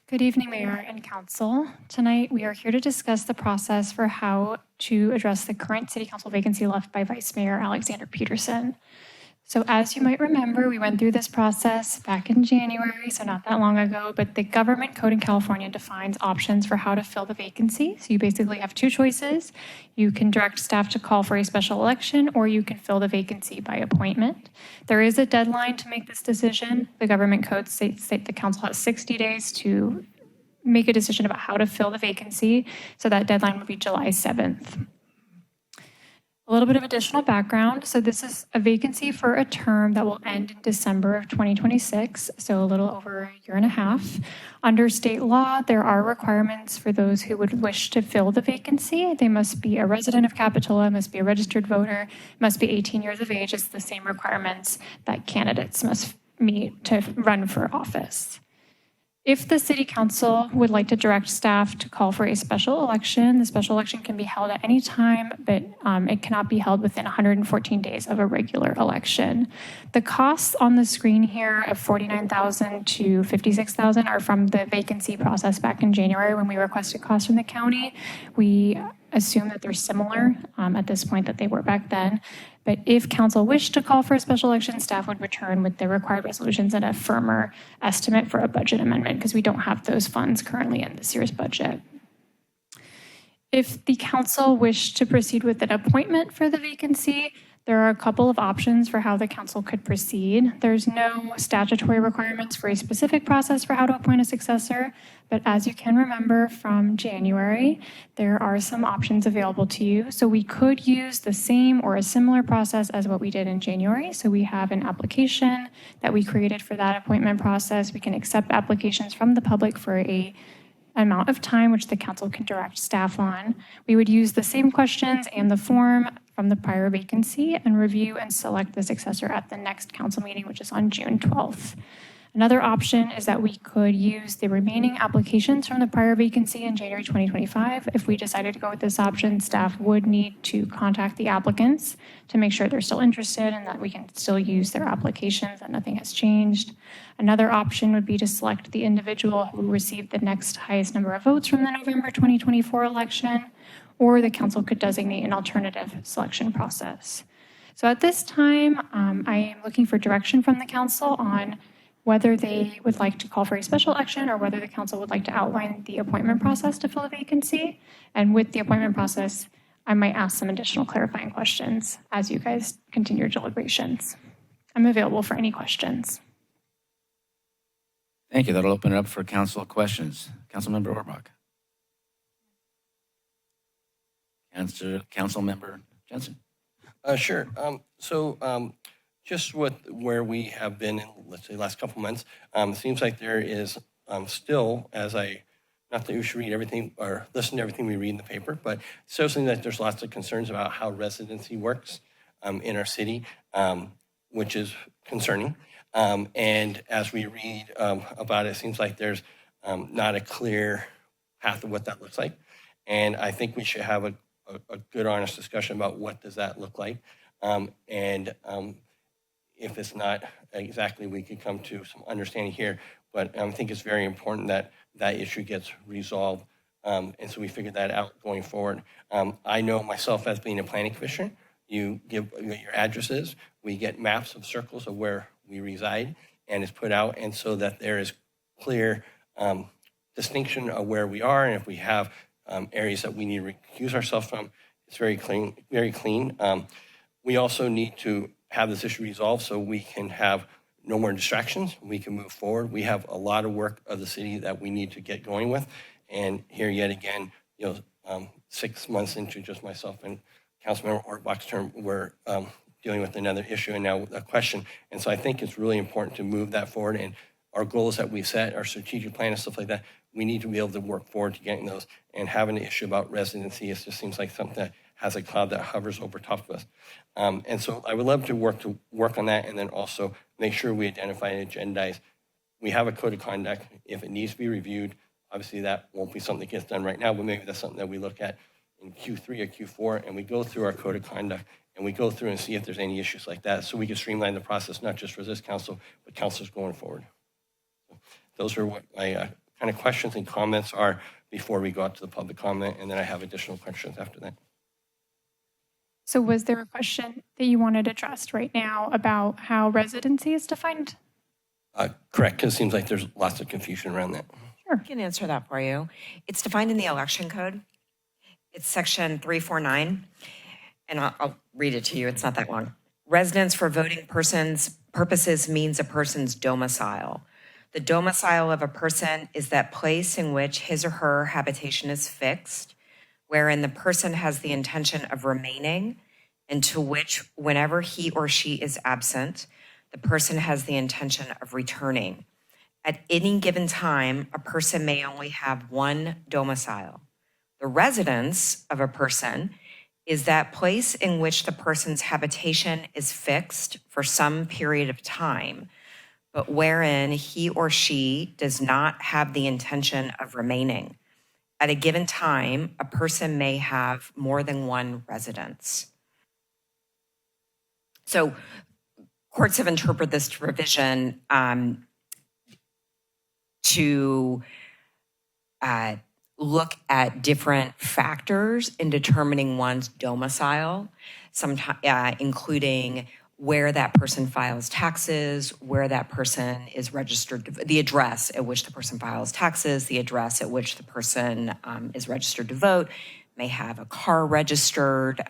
Good evening, Mayor and Council. Tonight, we are here to discuss the process for how to address the current City Council vacancy left by Vice Mayor Alexander Peterson. So as you might remember, we went through this process back in January, so not that long ago, but the government code in California defines options for how to fill the vacancy. So you basically have 2 choices. You can direct staff to call for a special election, or you can fill the vacancy by appointment. There is a deadline to make this decision. The government code states that the council has 60 days to make a decision about how to fill the vacancy. So that deadline would be July 7th. A little bit of additional background. So this is a vacancy for a term that will end in December of 2026, so a little over a year and a half. Under state law, there are requirements for those who would wish to fill the vacancy. They must be a resident of Capitola, must be a registered voter, must be 18 years of age. It's the same requirements that candidates must meet to run for office. If the City Council would like to direct staff to call for a special election, the special election can be held at any time, but it cannot be held within 114 days of a regular election. The costs on the screen here of $49,000 to $56,000 are from the vacancy process back in January when we requested costs from the county. We assume that they're similar at this point that they were back then. But if council wished to call for a special election, staff would return with the required resolutions and a firmer estimate for a budget amendment, because we don't have those funds currently in this year's budget. If the council wished to proceed with an appointment for the vacancy, there are a couple of options for how the council could proceed. There's no statutory requirements for a specific process for how to appoint a successor, but as you can remember from January, there are some options available to you. So we could use the same or a similar process as what we did in January. So we have an application that we created for that appointment process. We can accept applications from the public for an amount of time which the council can direct staff on. We would use the same questions and the form from the prior vacancy and review and select the successor at the next council meeting, which is on June 12th. Another option is that we could use the remaining applications from the prior vacancy in January 2025. If we decided to go with this option, staff would need to contact the applicants to make sure they're still interested and that we can still use their applications, that nothing has changed. Another option would be to select the individual who received the next highest number of votes from the November 2024 election, or the council could designate an alternative selection process. So at this time, I am looking for direction from the council on whether they would like to call for a special election or whether the council would like to outline the appointment process to fill a vacancy. And with the appointment process, I might ask some additional clarifying questions as you guys continue your deliberations. I'm available for any questions. Thank you. That'll open it up for council questions. Councilmember Orbach. Councilmember Jensen. Sure. Just with where we have been in, let's say, last couple months, it seems like there is still, not that you should read everything or listen to everything we read in the paper, but still seems that there's lots of concerns about how residency works in our city, which is concerning. And as we read about it, it seems like there's not a clear path of what that looks like. And I think we should have a good, honest discussion about what does that look like. If it's not exactly, we could come to some understanding here. But I think it's very important that that issue gets resolved. And so we figured that out going forward. I know myself as being a planning commissioner, you give what your address is, we get maps of circles of where we reside, and it's put out, and so that there is clear distinction of where we are, and if we have areas that we need to recuse ourselves from, it's very clean, very clean. We also need to have this issue resolved so we can have no more distractions. We can move forward. We have a lot of work of the city that we need to get going with. And here yet again, 6 months into just myself and Councilmember Orbach's term, we're dealing with another issue and now a question. And so I think it's really important to move that forward. And our goals that we set, our strategic plan and stuff like that, we need to be able to work forward to getting those. And having an issue about residency, it just seems like something that has a cloud that hovers over top of us. And so I would love to work on that, and then also make sure we identify and agendize. We have a code of conduct. If it needs to be reviewed, obviously that won't be something that gets done right now, but maybe that's something that we look at in Q3 or Q4, and we go through our code of conduct, and we go through and see if there's any issues like that, so we can streamline the process, not just for this council, but councils going forward. Those are what my kind of questions and comments are before we go out to the public comment, and then I have additional questions after that. So was there a question that you wanted addressed right now about how residency is defined? Correct, because it seems like there's lots of confusion around that. I can answer that for you. It's defined in the election code. It's section 349, and I'll read it to you. It's not that long. Residence for voting purposes means a person's domicile. The domicile of a person is that place in which his or her habitation is fixed, wherein the person has the intention of remaining, and to which, whenever he or she is absent, the person has the intention of returning. At any given time, a person may only have one domicile. The residence of a person is that place in which the person's habitation is fixed for some period of time, but wherein he or she does not have the intention of remaining. At a given time, a person may have more than one residence. So courts have interpreted this provision to look at different factors in determining one's domicile, including where that person files taxes, where that person is registered, the address at which the person files taxes, the address at which the person is registered to vote, may have a car registered.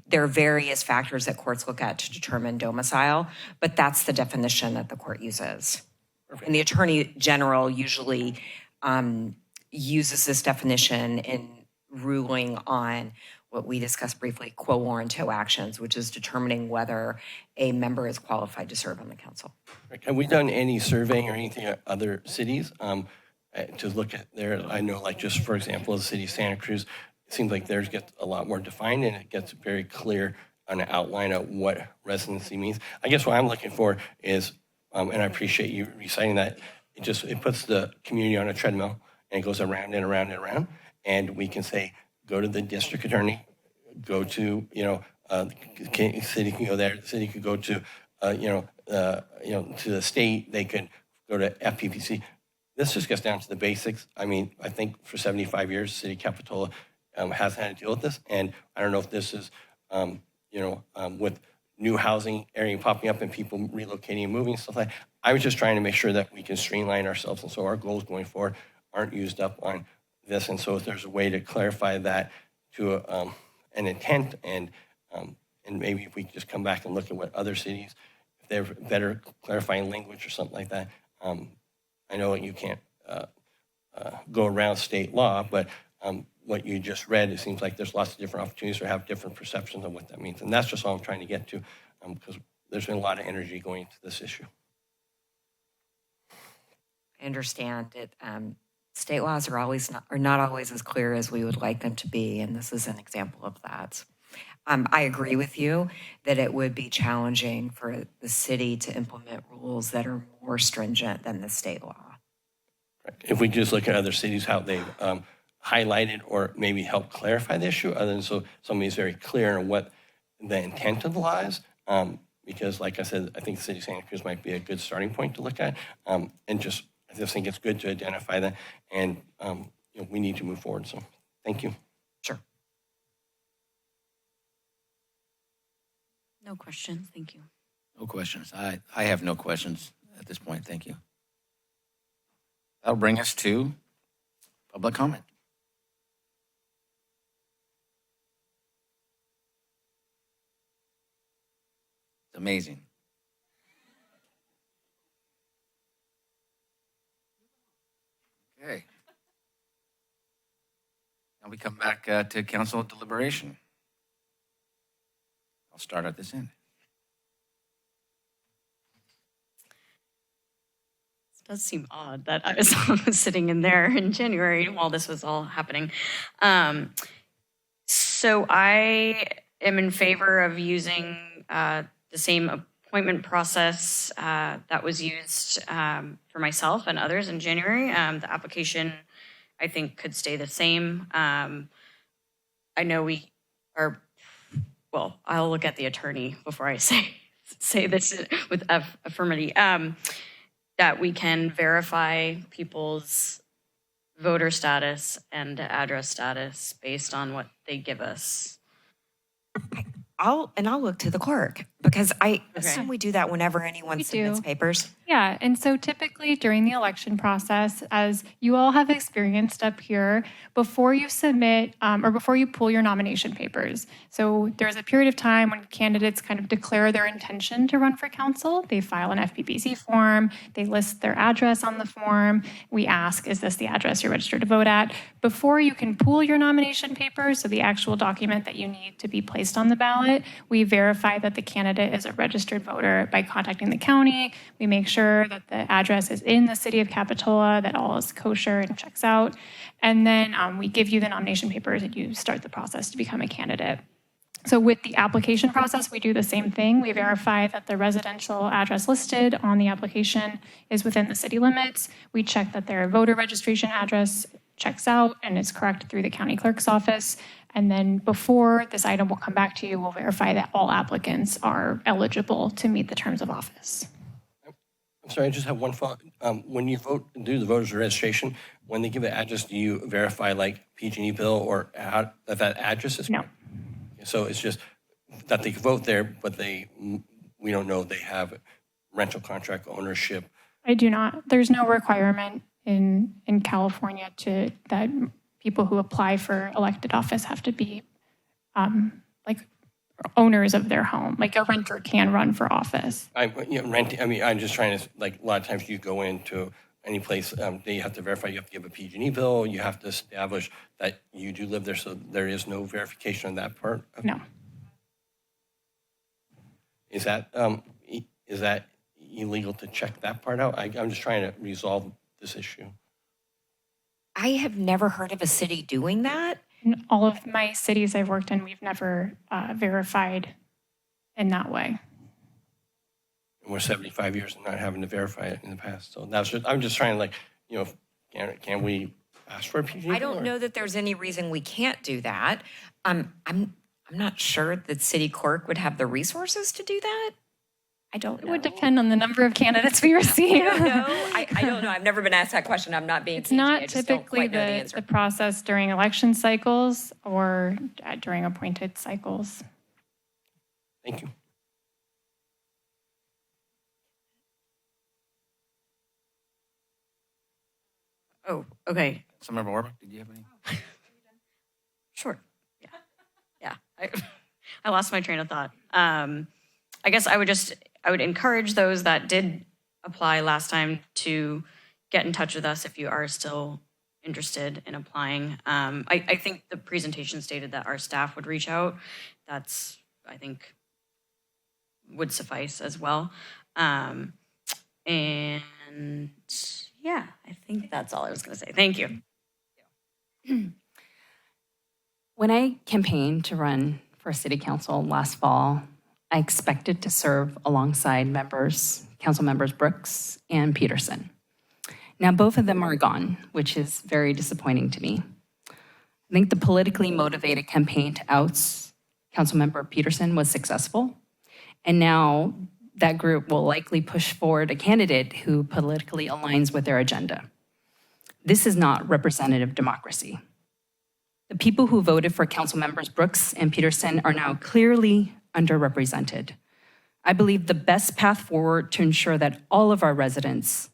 There are various factors that courts look at to determine domicile, but that's the definition that the court uses. Perfect. And the Attorney General usually uses this definition in ruling on what we discussed briefly, quo warranto actions, which is determining whether a member is qualified to serve on the council. Have we done any surveying or anything at other cities to look at there? I know, like, just for example, the city of Santa Cruz, it seems like theirs gets a lot more defined, and it gets very clear on an outline of what residency means. I guess what I'm looking for is, and I appreciate you reciting that, it puts the community on a treadmill, and it goes around and around and around, and we can say, go to the district attorney, go to, city can go there, the city could go to, to the state, they could go to FPPC. This just gets down to the basics. I mean, I think for 75 years, the city of Capitola hasn't had to deal with this, and I don't know if this is, with new housing area popping up and people relocating and moving, stuff like that. I was just trying to make sure that we can streamline ourselves, and so our goals going forward aren't used up on this. And so if there's a way to clarify that to an intent, and maybe if we just come back and look at what other cities, if they're better clarifying language or something like that. I know you can't go around state law, but what you just read, it seems like there's lots of different opportunities or have different perceptions of what that means. And that's just all I'm trying to get to, because there's been a lot of energy going into this issue. I understand it. State laws are not always as clear as we would like them to be, and this is an example of that. I agree with you that it would be challenging for the city to implement rules that are more stringent than the state law. If we just look at other cities, how they've highlighted or maybe helped clarify the issue, other than so somebody's very clear on what the intent of the law is, because like I said, I think the city of Santa Cruz might be a good starting point to look at, and I just think it's good to identify that, and we need to move forward. So thank you. Sure. No questions, thank you. No questions. I have no questions at this point. Thank you. That'll bring us to public comment. It's amazing. Okay. Now we come back to council deliberation. I'll start at this end. It does seem odd that I was sitting in there in January while this was all happening. So I am in favor of using the same appointment process that was used for myself and others in January. The application, I think, could stay the same. I know we are, well, I'll look at the attorney before I say this with affirmity. That we can verify people's voter status and address status based on what they give us. I'll look to the clerk, because I assume we do that whenever anyone submits papers. Yeah, and so typically during the election process, as you all have experienced up here, before you submit or before you pull your nomination papers, so there's a period of time when candidates kind of declare their intention to run for council. They file an FPPC form, they list their address on the form. We ask, is this the address you're registered to vote at? Before you can pull your nomination papers, so the actual document that you need to be placed on the ballot, we verify that the candidate is a registered voter by contacting the county. We make sure that the address is in the city of Capitola, that all is kosher and checks out. And then we give you the nomination papers and you start the process to become a candidate. So with the application process, we do the same thing. We verify that the residential address listed on the application is within the city limits. We check that their voter registration address checks out and is correct through the county clerk's office. And then before this item will come back to you, we'll verify that all applicants are eligible to meet the terms of office. I'm sorry, I just have one thought. When you do the voters registration, when they give an address, do you verify like PG&E bill or that address is? No. So it's just that they can vote there, but we don't know they have rental contract ownership. I do not. There's no requirement in California that people who apply for elected office have to be like owners of their home. Like a renter can run for office. I'm just trying to, like, a lot of times you go into any place, you have to verify, you have to give a PG&E bill, you have to establish that you do live there, so there is no verification on that part? No. Is that illegal to check that part out? I'm just trying to resolve this issue. I have never heard of a city doing that. In all of my cities I've worked in, we've never verified in that way. And we're 75 years and not having to verify it in the past. So I'm just trying to, can we ask for a PG? I don't know that there's any reason we can't do that. I'm not sure that city clerk would have the resources to do that. I don't know. It would depend on the number of candidates we receive. I don't know. I don't know. I've never been asked that question. I'm not being It's cagey. not I just don't typically quite know the answer. the process during election cycles or during appointed cycles. Thank you. Oh, okay. Councilmember Orbach, did you have any? Sure. Yeah. Yeah. I lost my train of thought. I guess I would encourage those that did apply last time to get in touch with us if you are still interested in applying. I think the presentation stated that our staff would reach out. That's, I think, would suffice as well. And yeah, I think that's all I was going to say. Thank you. When I campaigned to run for city council last fall, I expected to serve alongside council members Brooks and Peterson. Now, both of them are gone, which is very disappointing to me. I think the politically motivated campaign to oust Councilmember Peterson was successful, and now that group will likely push forward a candidate who politically aligns with their agenda. This is not representative democracy. The people who voted for council members Brooks and Peterson are now clearly underrepresented. I believe the best path forward to ensure that all of our residents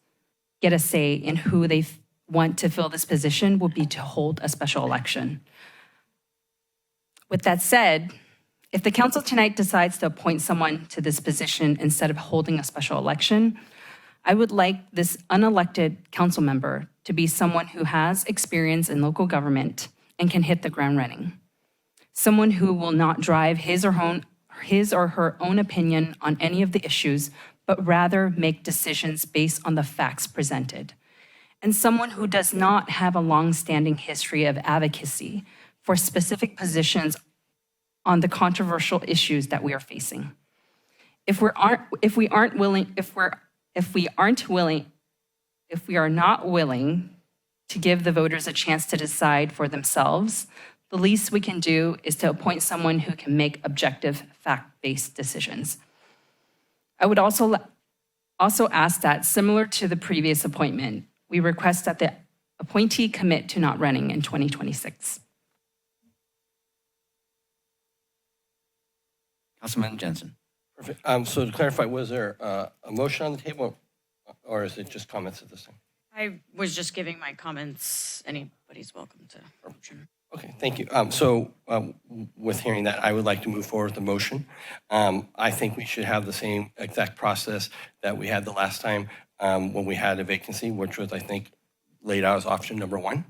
get a say in who they want to fill this position will be to hold a special election. With that said, if the council tonight decides to appoint someone to this position instead of holding a special election, I would like this unelected council member to be someone who has experience in local government and can hit the ground running. Someone who will not drive his or her own opinion on any of the issues, but rather make decisions based on the facts presented. And someone who does not have a long-standing history of advocacy for specific positions on the controversial issues that we are facing. If we are not willing to give the voters a chance to decide for themselves, the least we can do is to appoint someone who can make objective, fact-based decisions. I would also ask that, similar to the previous appointment, we request that the appointee commit to not running in 2026. Councilman Jensen. Perfect. So to clarify, was there a motion on the table, or is it just comments at this time? I was just giving my comments. Anybody's welcome to. Okay, thank you. With hearing that, I would like to move forward with the motion. I think we should have the same exact process that we had the last time when we had a vacancy, which was, I think, laid out as option number one.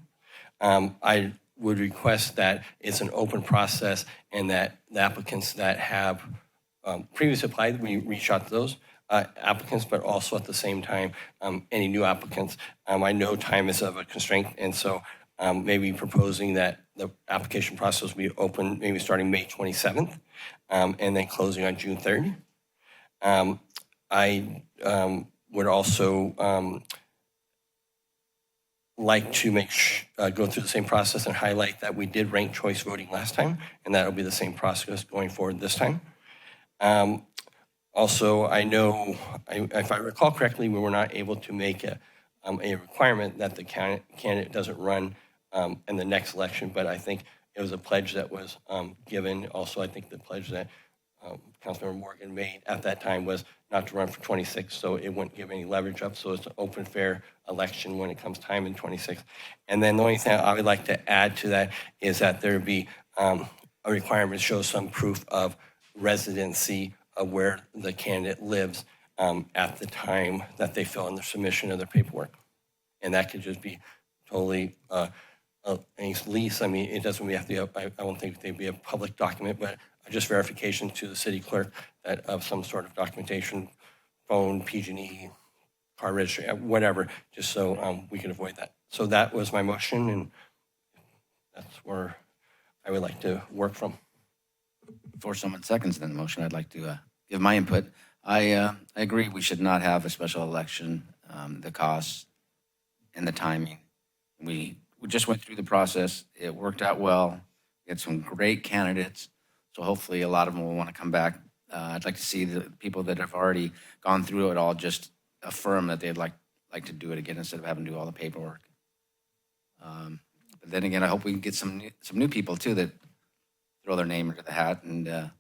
I would request that it's an open process and that the applicants that have previously applied, we reach out to those applicants, but also at the same time, any new applicants. I know time is of a constraint, and so maybe proposing that the application process will be open maybe starting May 27th and then closing on June 3rd. I would also like to go through the same process and highlight that we did rank choice voting last time, and that'll be the same process going forward this time. Also, I know, if I recall correctly, we were not able to make a requirement that the candidate doesn't run in the next election, but I think it was a pledge that was given. Also, I think the pledge that Councilmember Morgan made at that time was not to run for 26, so it wouldn't give any leverage up. So it's an open, fair election when it comes time in 26. And then the only thing I would like to add to that is that there be a requirement to show some proof of residency of where the candidate lives at the time that they fill in their submission of their paperwork. And that could just be totally a lease. I mean, it doesn't have to be, I don't think they'd be a public document, but just verification to the city clerk that of some sort of documentation, phone, PG&E, car registry, whatever, just so we can avoid that. So that was my motion, and that's where I would like to work from. Before someone seconds the motion, I'd like to give my input. I agree we should not have a special election. The costs and the timing. We just went through the process. It worked out well. We had some great candidates. So hopefully a lot of them will want to come back. I'd like to see the people that have already gone through it all just affirm that they'd like to do it again instead of having to do all the paperwork. But then again, I hope we can get some new people too that throw their name into the hat and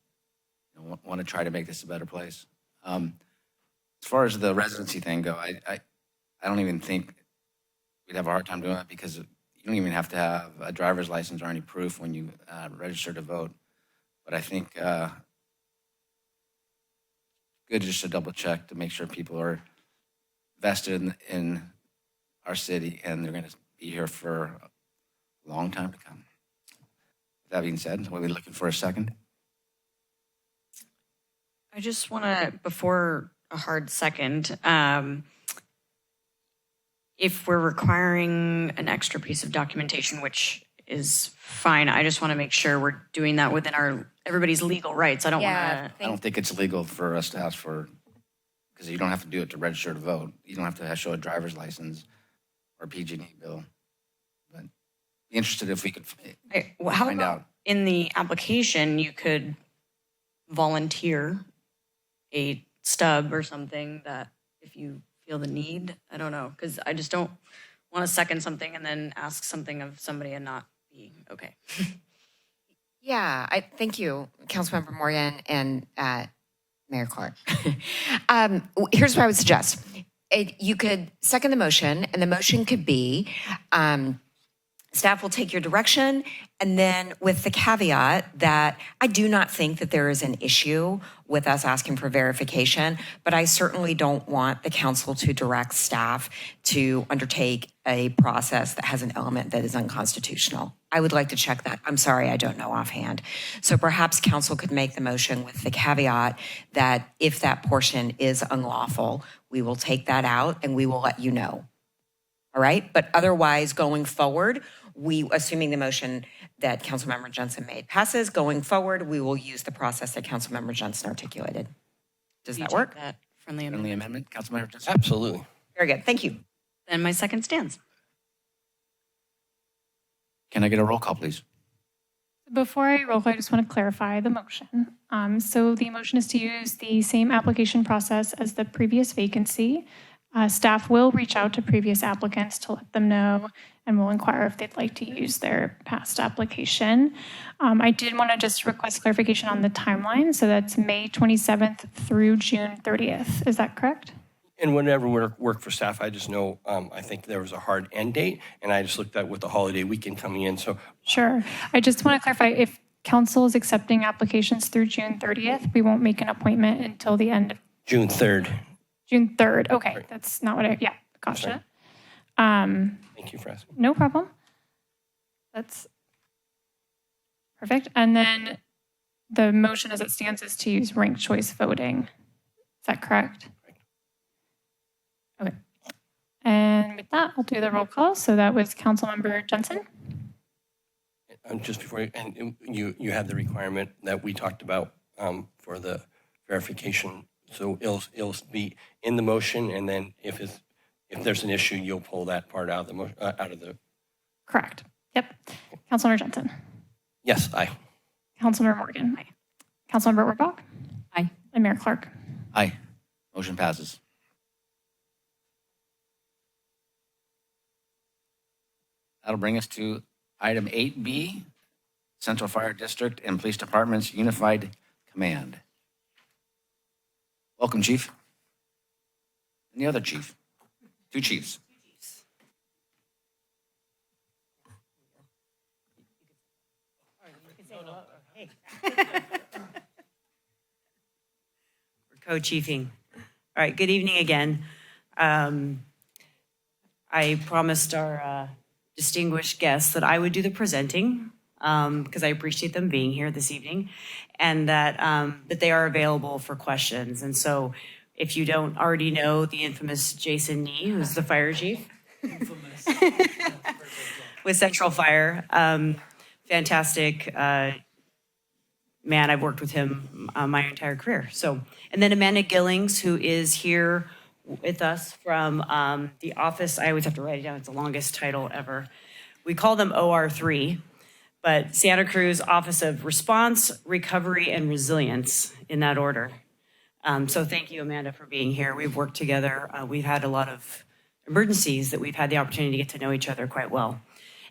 want to try to make this a better place. As far as the residency thing go, I don't even think we'd have a hard time doing it because you don't even have to have a driver's license or any proof when you register to vote. But I think good just to double check to make sure people are vested in our city and they're going to be here for a long time to come. With that being said, we'll be looking for a second. I just want to, before a hard second, if we're requiring an extra piece of documentation, which is fine, I just want to make sure we're doing that within everybody's legal rights. I don't want to. I don't think it's legal for us to ask for, because you don't have to do it to register to vote. You don't have to show a driver's license or PG&E bill. But be interested if we could find out. In the application, you could volunteer a stub or something that if you feel the need. I don't know, because I just don't want to second something and then ask something of somebody and not be okay. Yeah, thank you, Councilmember Morgan and Mayor Clark. Here's what I would suggest. You could second the motion, and the motion could be staff will take your direction, and then with the caveat that I do not think that there is an issue with us asking for verification, but I certainly don't want the council to direct staff to undertake a process that has an element that is unconstitutional. I would like to check that. I'm sorry, I don't know offhand. So perhaps council could make the motion with the caveat that if that portion is unlawful, we will take that out and we will let you know. All right, but otherwise going forward, assuming the motion that Councilmember Jensen made passes, going forward, we will use the process that Councilmember Jensen articulated. Does that work? That friendly Friendly amendment. amendment, Councilmember Jensen? Absolutely. Very good, thank you. Then my second stands. Can I get a roll call, please? Before I roll call, I just want to clarify the motion. So the motion is to use the same application process as the previous vacancy. Staff will reach out to previous applicants to let them know and will inquire if they'd like to use their past application. I did want to just request clarification on the timeline. So that's May 27th through June 30th. Is that correct? And whenever work for staff, I just know, I think there was a hard end date, and I just looked at with the holiday weekend coming in, so. Sure. I just want to clarify, if council is accepting applications through June 30th, we won't make an appointment until the end of June 3rd. June 3rd. Okay, Right. that's not what yeah, gotcha. Thank you for asking. No problem. That's perfect. And then the motion as it stands is to use ranked choice voting. Is that correct? Okay. And with that, I'll do the roll call. So that was Councilmember Jensen. Just before, you have the requirement that we talked about for the verification. So it'll be in the motion, and then if there's an issue, you'll pull that part out of the. Correct. Yep. Councilmember Jensen. Yes, aye. Councilmember Morgan. Aye. Councilmember Urbach. Aye. And Mayor Clark. Aye. Motion passes. That'll bring us to item 8B, Central Fire District and Police Department's Unified Command. Welcome, Chief. And the other chief. Two chiefs. We're co-chiefing. All right, good evening again. I promised our distinguished guests that I would do the presenting because I appreciate them being here this evening, and that they are available for questions. And so if you don't already know the infamous Jason Nee, who's the fire chief with Central Fire, fantastic man. I've worked with him my entire career. So, and then Amanda Gillings, who is here with us from the office. I always have to write it down. It's the longest title ever. We call them OR3, but Santa Cruz Office of Response, Recovery, and Resilience, in that order. So thank you, Amanda, for being here. We've worked together. We've had a lot of emergencies that we've had the opportunity to get to know each other quite well.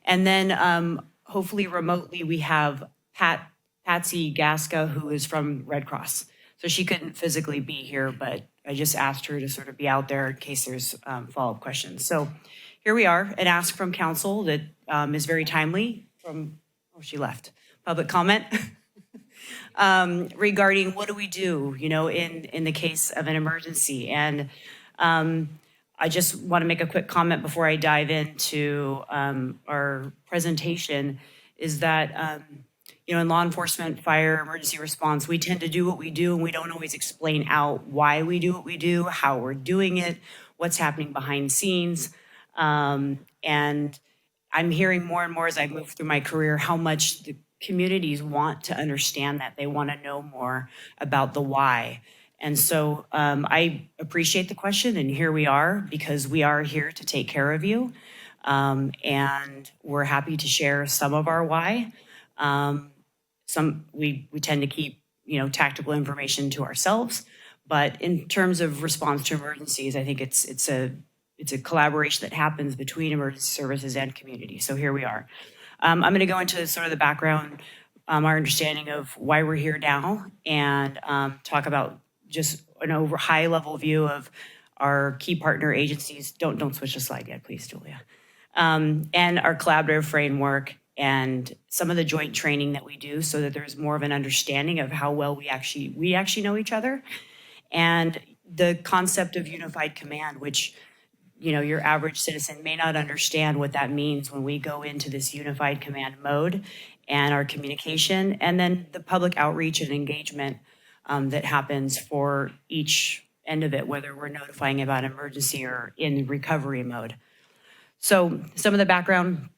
And then hopefully remotely, we have Patsy Gasca, who is from Red Cross. So she couldn't physically be here, but I just asked her to sort of be out there in case there's follow-up questions. So here we are, an ask from council that is very timely from, oh, she left, public comment regarding what do we do, you know, in the case of an emergency. And I just want to make a quick comment before I dive into our presentation, is that, you know, in law enforcement, fire, emergency response, we tend to do what we do and we don't always explain out why we do what we do, how we're doing it, what's happening behind scenes. And I'm hearing more and more as I move through my career how much the communities want to understand that. They want to know more about the why. And so I appreciate the question, and here we are because we are here to take care of you. And we're happy to share some of our why. We tend to keep, you know, tactical information to ourselves, but in terms of response to emergencies, I think it's a collaboration that happens between emergency services and community. So here we are. I'm going to go into sort of the background, our understanding of why we're here now, and talk about just an high level view of our key partner agencies. Don't switch the slide yet, please, Julia. And our collaborative framework and some of the joint training that we do so that there's more of an understanding of how well we actually know each other. And the concept of unified command, which, you know, your average citizen may not understand what that means when we go into this unified command mode and our communication, and then the public outreach and engagement that happens for each end of it, whether we're notifying about emergency or in recovery mode. So some of the background,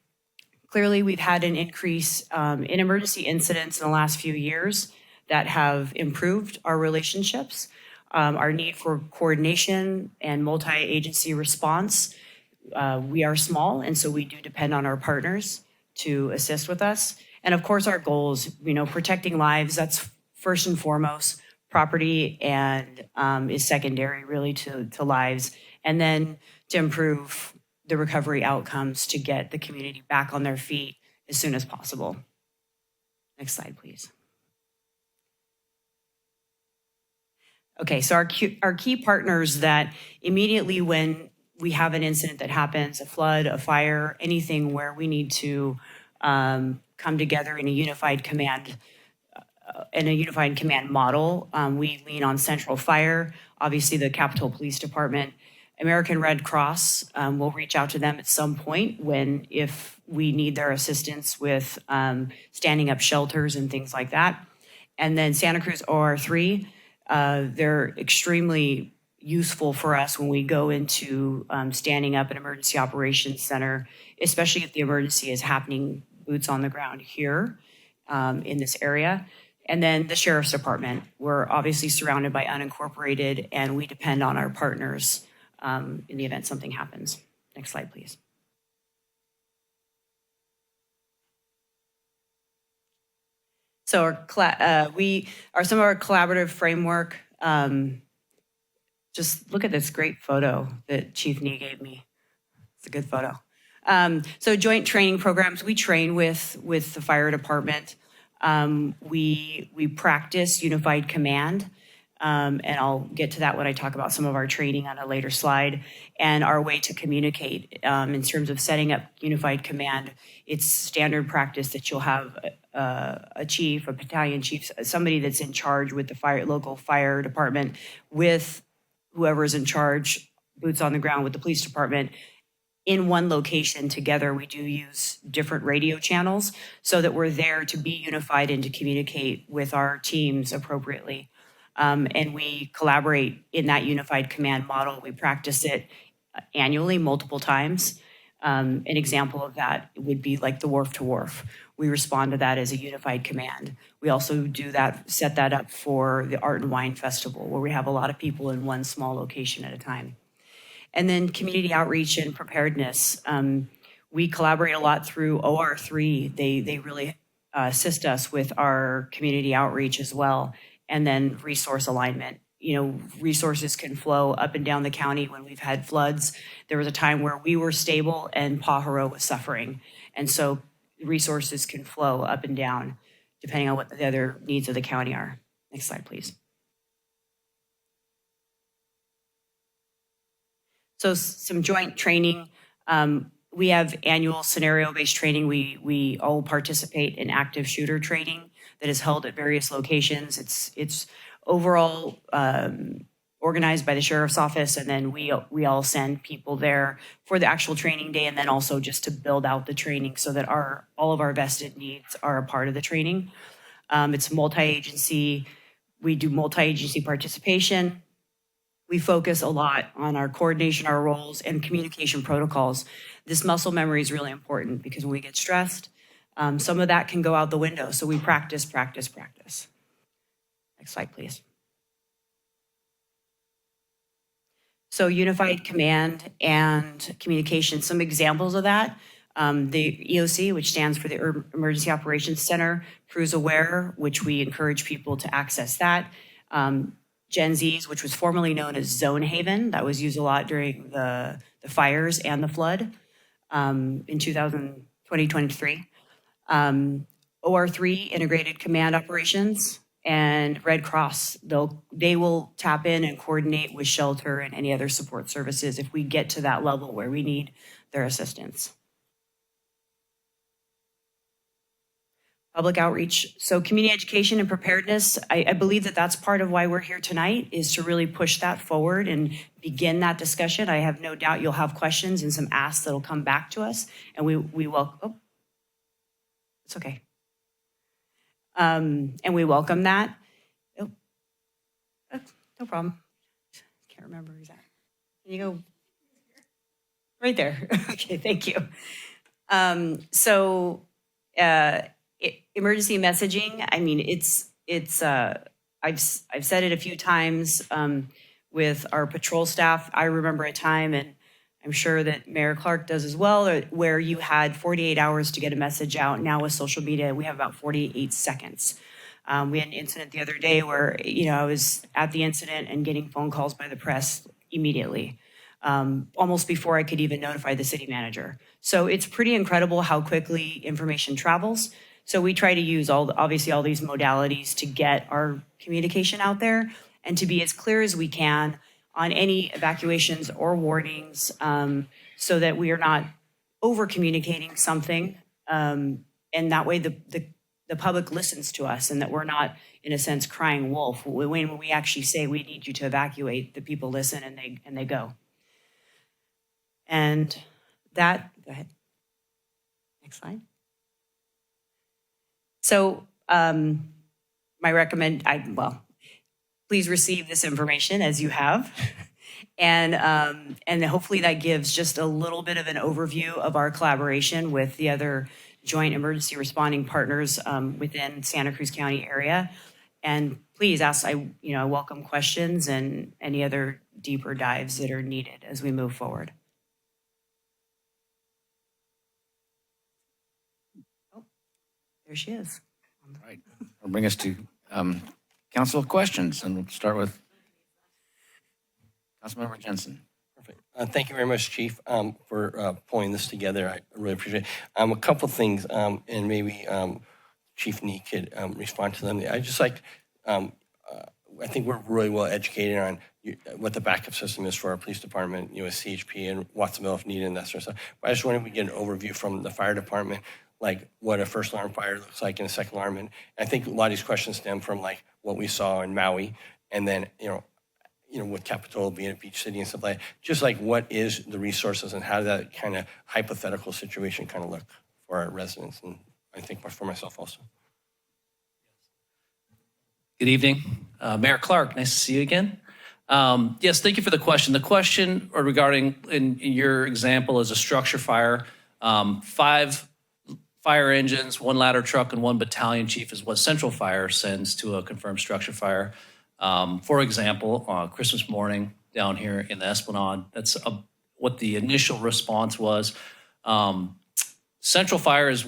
clearly we've had an increase in emergency incidents in the last few years that have improved our relationships. Our need for coordination and multi-agency response. We are small, and so we do depend on our partners to assist with us. And of course, our goals, you know, protecting lives, that's first and foremost. Property and is secondary really to lives. And then to improve the recovery outcomes to get the community back on their feet as soon as possible. Next slide, please. Okay, so our key partners that immediately when we have an incident that happens, a flood, a fire, anything where we need to come together in a unified command model, we lean on Central Fire, obviously the Capitola Police Department. American Red Cross, will reach out to them at some point if we need their assistance with standing up shelters and things like that. And then Santa Cruz OR3, they're extremely useful for us when we go into standing up an emergency operations center, especially if the emergency is happening boots on the ground here in this area. And then the Sheriff's Department, we're obviously surrounded by unincorporated and we depend on our partners in the event something happens. Next slide, please. So some of our collaborative framework. Just look at this great photo that Chief Nee gave me. It's a good photo. So joint training programs, we train with the fire department. We practice unified command. And I'll get to that when I talk about some of our training on a later slide, and our way to communicate in terms of setting up unified command. It's standard practice that you'll have a chief, a battalion chief, somebody that's in charge with the local fire department, with whoever is in charge, boots on the ground with the police department, in one location together. We do use different radio channels so that we're there to be unified and to communicate with our teams appropriately. And we collaborate in that unified command model. We practice it annually, multiple times. An example of that would be like the wharf to wharf. We respond to that as a unified command. We also do that, set that up for the Art and Wine Festival, where we have a lot of people in one small location at a time. And then community outreach and preparedness. We collaborate a lot through OR3. They really assist us with our community outreach as well. And then resource alignment. You know, resources can flow up and down the county when we've had floods. There was a time where we were stable and Pajaro was suffering. And so resources can flow up and down depending on what the other needs of the county are. Next slide, please. So some joint training. We have annual scenario-based training. We all participate in active shooter training that is held at various locations. It's overall organized by the sheriff's office, and then we all send people there for the actual training day, and then also just to build out the training so that all of our vested needs are a part of the training. It's multi-agency. We do multi-agency participation. We focus a lot on our coordination, our roles, and communication protocols. This muscle memory is really important because when we get stressed, some of that can go out the window. So we practice, practice, practice. Next slide, please. So unified command and communication, some examples of that. The EOC, which stands for the Emergency Operations Center, Cruz Aware, which we encourage people to access that. Gen Z's, which was formerly known as Zone Haven, that was used a lot during the fires and the flood in 2023. OR3, Integrated Command Operations, and Red Cross. They will tap in and coordinate with shelter and any other support services if we get to that level where we need their assistance. Public outreach. So community education and preparedness, I believe that that's part of why we're here tonight, is to really push that forward and begin that discussion. I have no doubt you'll have questions and some asks that'll come back to us, and we welcome, oh, it's okay. And we welcome that. Oh, no problem. Can't remember who's that. Can you go right there? Okay, thank you. Emergency messaging. I mean, I've said it a few times with our patrol staff. I remember a time, and I'm sure that Mayor Clark does as well, where you had 48 hours to get a message out. Now with social media, we have about 48 seconds. We had an incident the other day where, I was at the incident and getting phone calls by the press immediately, almost before I could even notify the city manager. So it's pretty incredible how quickly information travels. So we try to use obviously all these modalities to get our communication out there and to be as clear as we can on any evacuations or warnings, so that we are not over communicating something, and that way the public listens to us, and that we're not, in a sense, crying wolf. When we actually say we need you to evacuate, the people listen and they go. And that, go ahead. Next slide. So please receive this information as you have. And hopefully that gives just a little bit of an overview of our collaboration with the other joint emergency responding partners within Santa Cruz County area. And please ask, I welcome questions and any other deeper dives that are needed as we move forward. Oh, there she is. All right. I'll bring us to council questions, and we'll start with Councilmember Jensen. Perfect. Thank you very much, Chief, for pulling this together. I really appreciate it. A couple things, and maybe Chief Nee could respond to them. I just like, I think we're really well educated on what the backup system is for our police department, CHP and Watsonville if needed and that sort of stuff. But I just wanted to get an overview from the fire department, like what a first alarm fire looks like and a second alarm. And I think a lot of these questions stem from like what we saw in Maui, and then, with Capitola being a beach city and stuff like that. Just like what is the resources and how does that kind of hypothetical situation kind of look for our residents, and I think for myself also. Good evening. Mayor Clark, nice to see you again. Yes, thank you for the question. The question regarding, in your example, is a structure fire. 5 fire engines, 1 ladder truck, and 1 battalion chief is what Central Fire sends to a confirmed structure fire. For example, Christmas morning down here in the Esplanade, that's what the initial response was. Central Fire is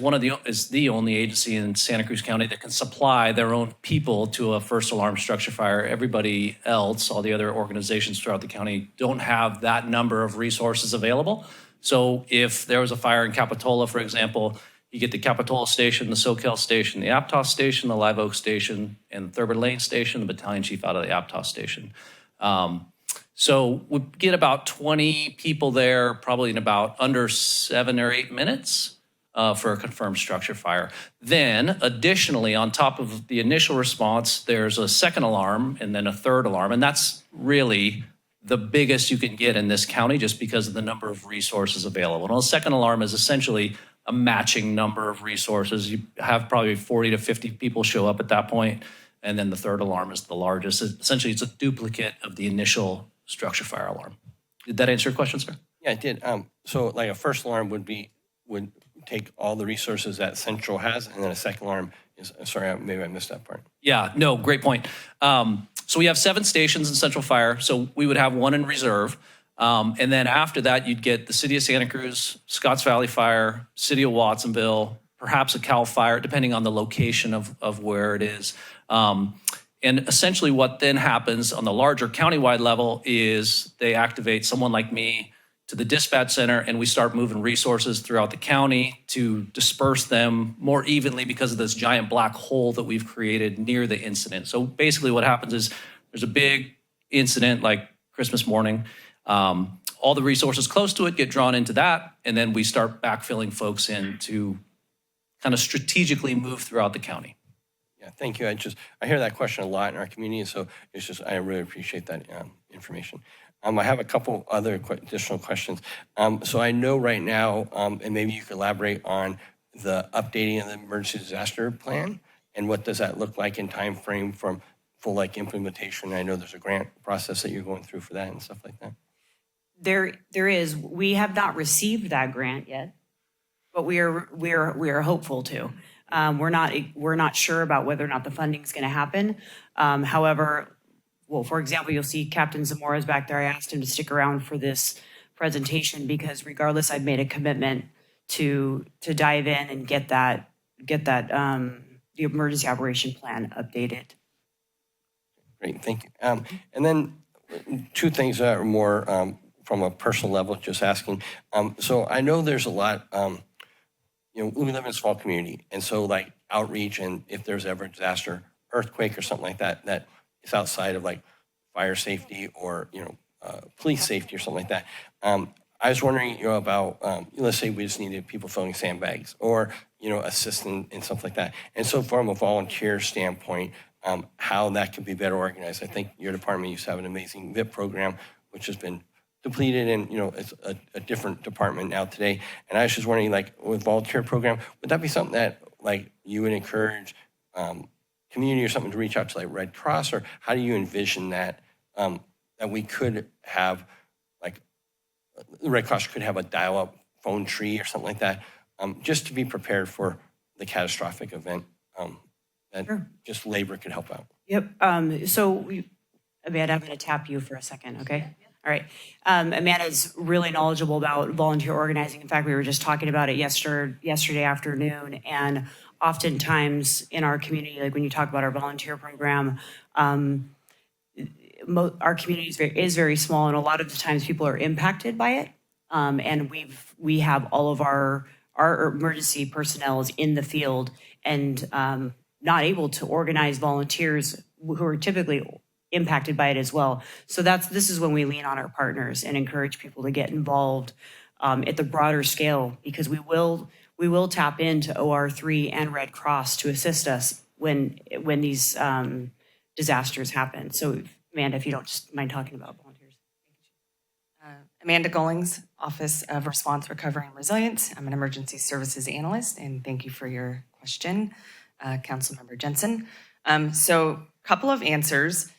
the only agency in Santa Cruz County that can supply their own people to a first alarm structure fire. Everybody else, all the other organizations throughout the county, don't have that number of resources available. So if there was a fire in Capitola, for example, you get the Capitola station, the Soquel station, the Aptos station, the Live Oak station, and the Thurber Lane station, the battalion chief out of the Aptos station. So we get about 20 people there, probably in about under 7 or 8 minutes for a confirmed structure fire. Then additionally, on top of the initial response, there's a second alarm and then a third alarm. And that's really the biggest you can get in this county just because of the number of resources available. And a second alarm is essentially a matching number of resources. You have probably 40 to 50 people show up at that point. And then the third alarm is the largest. Essentially, it's a duplicate of the initial structure fire alarm. Did that answer your question, sir? Yeah, it did. So like a first alarm would take all the resources that Central has, and then a second alarm is, sorry, maybe I missed that part. Yeah, no, great point. So we have 7 stations in Central Fire, so we would have 1 in reserve. And then after that, you'd get the City of Santa Cruz, Scotts Valley Fire, City of Watsonville, perhaps a CAL Fire, depending on the location of where it is. And essentially what then happens on the larger countywide level is they activate someone like me to the dispatch center, and we start moving resources throughout the county to disperse them more evenly because of this giant black hole that we've created near the incident. So basically what happens is there's a big incident like Christmas morning. All the resources close to it get drawn into that, and then we start backfilling folks in to kind of strategically move throughout the county. Yeah, thank you. I hear that question a lot in our community, so I really appreciate that information. I have a couple other additional questions. So I know right now, and maybe you could elaborate on the updating of the emergency disaster plan, and what does that look like in time frame from full implementation? I know there's a grant process that you're going through for that and stuff like that. There is. We have not received that grant yet, but we are hopeful to. We're not sure about whether or not the funding is going to happen. However, well, for example, you'll see Captain Zamora's back there. I asked him to stick around for this presentation because regardless, I've made a commitment to dive in and get that the emergency operation plan updated. Great, thank you. And then 2 things that are more from a personal level, just asking. So I know there's a lot, we live in a small community, and so outreach, and if there's ever a disaster, earthquake or something like that, that is outside of fire safety or, police safety or something like that. I was wondering, about, let's say we just needed people filling sandbags or, assisting and stuff like that. And so from a volunteer standpoint, how that could be better organized. I think your department used to have an amazing VIP program, which has been depleted, and it's a different department now today. And I was just wondering, with volunteer program, would that be something that you would encourage community or something to reach out to Red Cross, or how do you envision that that we could have the Red Cross could have a dial-up phone tree or something like that, just to be prepared for the catastrophic event that just labor could help out. Yep. So Amanda, I'm going to tap you for a second, okay? All right. Amanda's really knowledgeable about volunteer organizing. In fact, we were just talking about it yesterday afternoon. And oftentimes in our community, when you talk about our volunteer program, our community is very small, and a lot of the times people are impacted by it. And we have all of our emergency personnel is in the field and not able to organize volunteers who are typically impacted by it as well. So this is when we lean on our partners and encourage people to get involved at the broader scale, because we will tap into OR3 and Red Cross to assist us when these disasters happen. So Amanda, if you don't just mind talking about volunteers. Amanda Gollings, Office of Response, Recovery, and Resilience. I'm an emergency services analyst, and thank you for your question, Councilmember Jensen. So a couple of answers.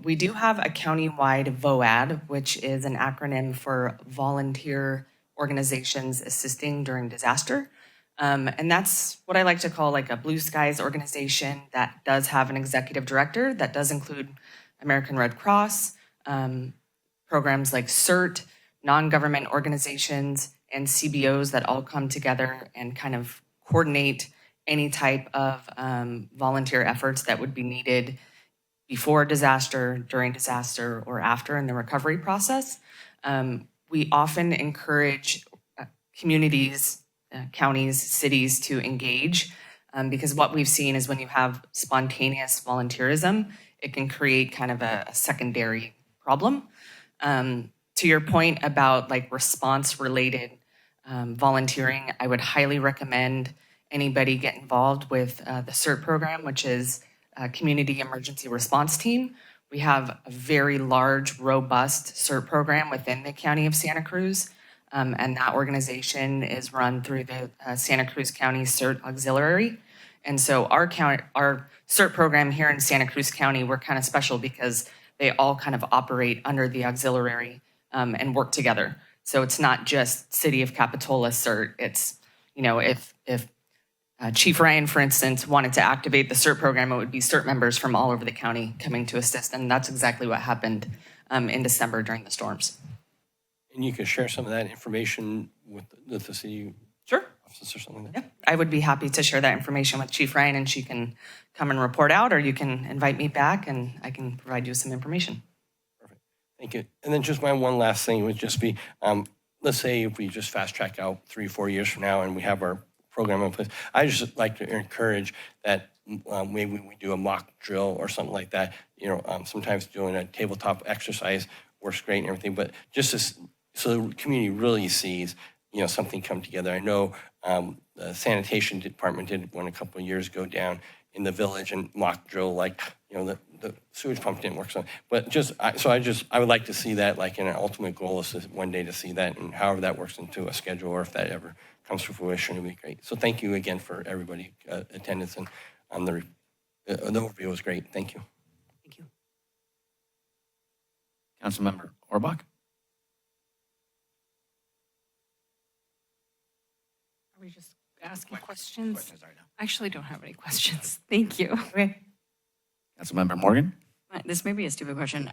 We do have a countywide VOAD, which is an acronym for Volunteer Organizations Assisting During Disaster. And that's what I like to call a blue skies organization that does have an executive director that does include American Red Cross, programs like CERT, non-government organizations, and CBOs that all come together and kind of coordinate any type of volunteer efforts that would be needed before disaster, during disaster, or after in the recovery process. We often encourage communities, counties, cities to engage because what we've seen is when you have spontaneous volunteerism, it can create kind of a secondary problem. To your point about like response related volunteering, I would highly recommend anybody get involved with the CERT program, which is Community Emergency Response Team. We have a very large, robust CERT program within the County of Santa Cruz, and that organization is run through the Santa Cruz County CERT Auxiliary. And so our CERT program here in Santa Cruz County, we're kind of special because they all kind of operate under the auxiliary and work together. So it's not just City of Capitola CERT. It's, you know, if Chief Ryan, for instance, wanted to activate the CERT program, it would be CERT members from all over the county coming to assist. And that's exactly what happened in December during the storms. And you can share some of that information with the city offices or something like that? Yep. I would be happy to share that information with Chief Ryan, and she can come and report out, or you can invite me back and I can provide you some information. Thank you. And then just my one last thing would just be, let's say if we just fast track out 3-4 years from now and we have our program in place, I just like to encourage that maybe we do a mock drill or something like that. You know, sometimes doing a tabletop exercise works great and everything, but just so the community really sees, you know, something come together. I know the sanitation department did one a couple of years ago down in the village and mock drill, like, you know, the sewage pump didn't work. But I would like to see that, like, in an ultimate goal is one day to see that, and however that works into a schedule, or if that ever comes to fruition, it'd be great. So thank you again for everybody attendance, and the overview was great. Thank you. Thank you. Councilmember Orbach? Are we just asking questions? I actually don't have any questions. Thank you. Okay. Councilmember Morgan? This may be a stupid question,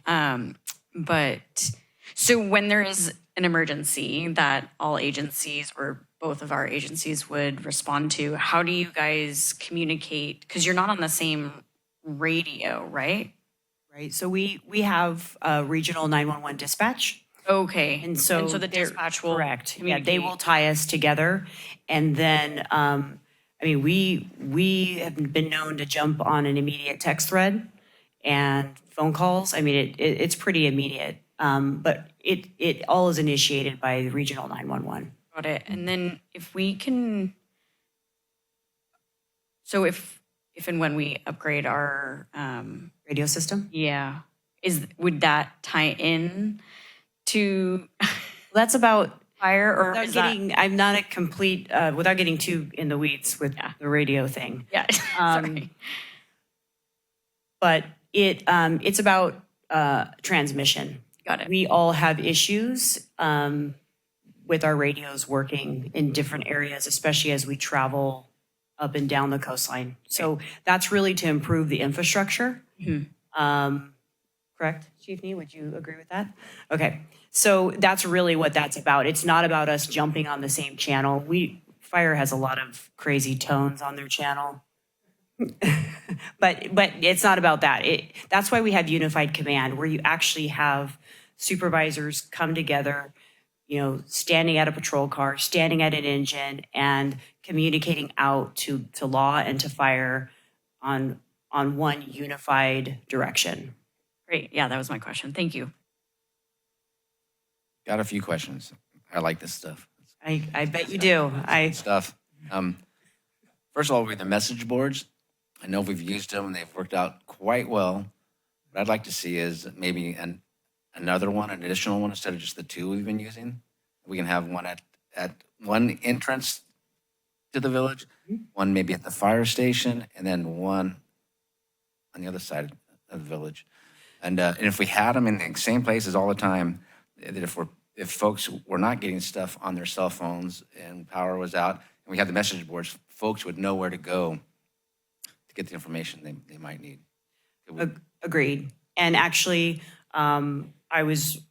but so when there is an emergency that all agencies or both of our agencies would respond to, how do you guys communicate? Because you're not on the same radio, right? Right. So we have a regional 911 dispatch. Okay. And so the dispatch will correct. Yeah, they will tie us together. And then, I mean, we have been known to jump on an immediate text thread and phone calls. I mean, it's pretty immediate, but it all is initiated by the regional 911. Got it. And then if we can, so if and when we upgrade our radio system, would that tie in to? That's about fire, or without is getting, I'm not a complete, without getting too in the weeds with the radio thing. Yeah, sorry. But it's about transmission. Got it. We all have issues with our radios working in different areas, especially as we travel up and down the coastline. So that's really to improve the infrastructure. Correct, Chief Nee, would you agree with that? Okay, so that's really what that's about. It's not about us jumping on the same channel. Fire has a lot of crazy tones on their channel. but it's not about that. That's why we have unified command, where you actually have supervisors come together, you know, standing at a patrol car, standing at an engine, and communicating out to law and to fire on one unified direction. Great. Yeah, that was my question. Thank you. Got a few questions. I like this stuff. I bet you do. Stuff. First of all, the message boards. I know we've used them and they've worked out quite well. What I'd like to see is maybe another one, an additional one, instead of just the two we've been using. We can have one at one entrance to the village, one maybe at the fire station, and then one on the other side of the village. And if we had them in the same places all the time, that if folks were not getting stuff on their cell phones and power was out, and we had the message boards, folks would know where to go to get the information they might need. Agreed. And actually, I was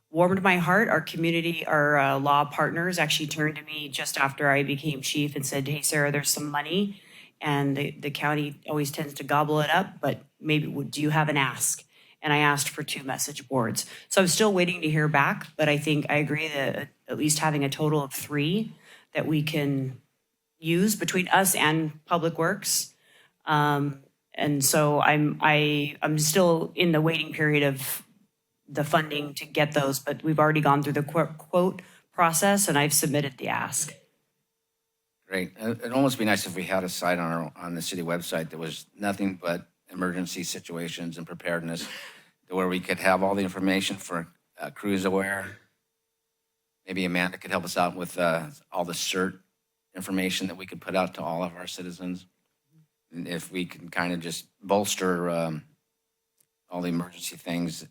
warmed my heart. Our community, our law partners actually turned to me just after I became chief and said, "Hey, Sarah, there's some money." And the county always tends to gobble it up, but maybe, do you have an ask? And I asked for 2 message boards. So I'm still waiting to hear back, but I think I agree that at least having a total of 3 that we can use between us and Public Works. And so I'm still in the waiting period of the funding to get those, but we've already gone through the quote process and I've submitted the ask. Great. It'd almost be nice if we had a site on the city website that was nothing but emergency situations and preparedness, where we could have all the information for Cruz aware. Maybe Amanda could help us out with all the CERT information that we could put out to all of our citizens. And if we can kind of just bolster all the emergency things that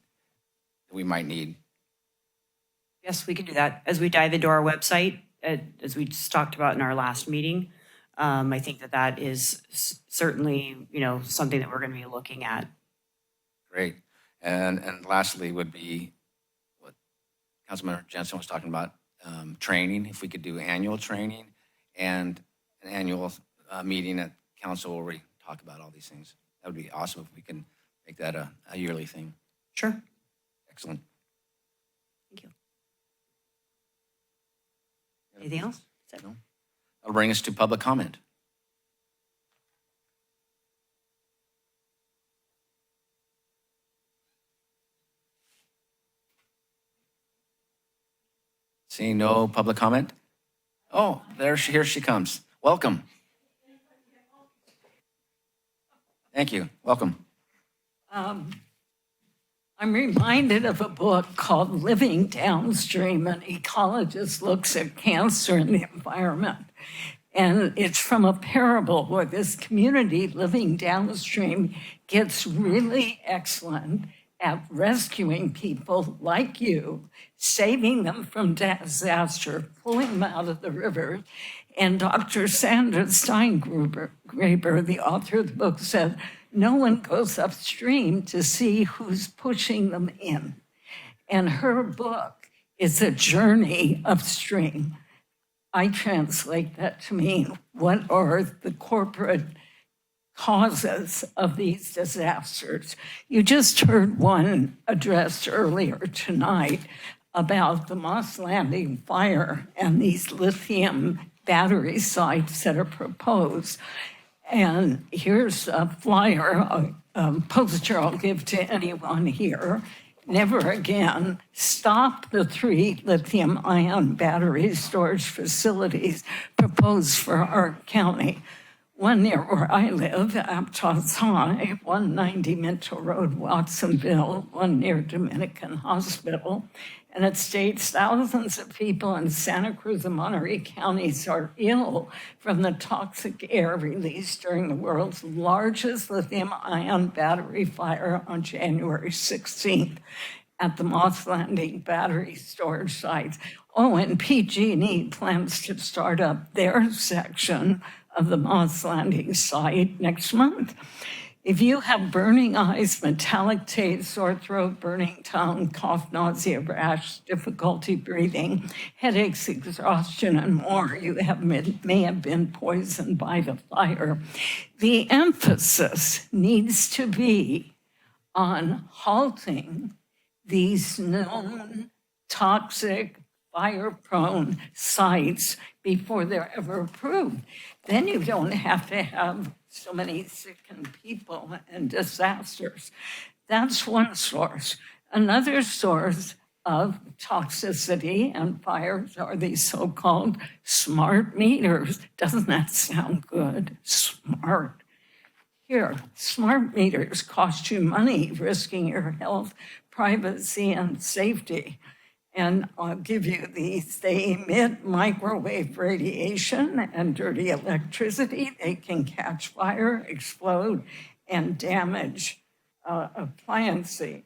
we might need. Yes, we can do that. As we dive into our website, as we just talked about in our last meeting, I think that is certainly, something that we're going to be looking at. Great. And lastly would be what Councilmember Jensen was talking about, training. If we could do annual training and an annual meeting at council where we talk about all these things. That would be awesome if we can make that a yearly thing. Sure. Excellent. Thank you. Anything else? No? That'll bring us to public comment. Seeing no public comment? Oh, here she comes. Welcome. Thank you. Welcome. I'm reminded of a book called Living Downstream, an ecologist looks at cancer in the environment. And it's from a parable where this community living downstream gets really excellent at rescuing people like you, saving them from disaster, pulling them out of the river. And Dr. Sandra Steingraber, the author of the book, said, no one goes upstream to see who's pushing them in. And her book is a journey upstream. I translate that to mean, what are the corporate causes of these disasters? You just heard one addressed earlier tonight about the Moss Landing fire and these lithium battery sites that are proposed. And here's a flyer, a poster I'll give to anyone here. Never again. Stop the 3 lithium-ion battery storage facilities proposed for our county. One near where I live, Aptos High, 190 Minto Road, Watsonville, one near Dominican Hospital. And it states thousands of people in Santa Cruz and Monterey counties are ill from the toxic air released during the world's largest lithium-ion battery fire on January 16th at the Moss Landing battery storage sites. Oh, and PG&E plans to start up their section of the Moss Landing site next month. If you have burning eyes, metallic taste, sore throat, burning tongue, cough, nausea, rash, difficulty breathing, headaches, exhaustion, and more, you may have been poisoned by the fire. The emphasis needs to be on halting these known toxic, fire-prone sites before they're ever approved. Then you don't have to have so many sickened people and disasters. That's one source. Another source of toxicity and fires are these so-called smart meters. Doesn't that sound good? Smart. Here, smart meters cost you money, risking your health, privacy, and safety. And I'll give you these. They emit microwave radiation and dirty electricity. They can catch fire, explode, and damage appliances.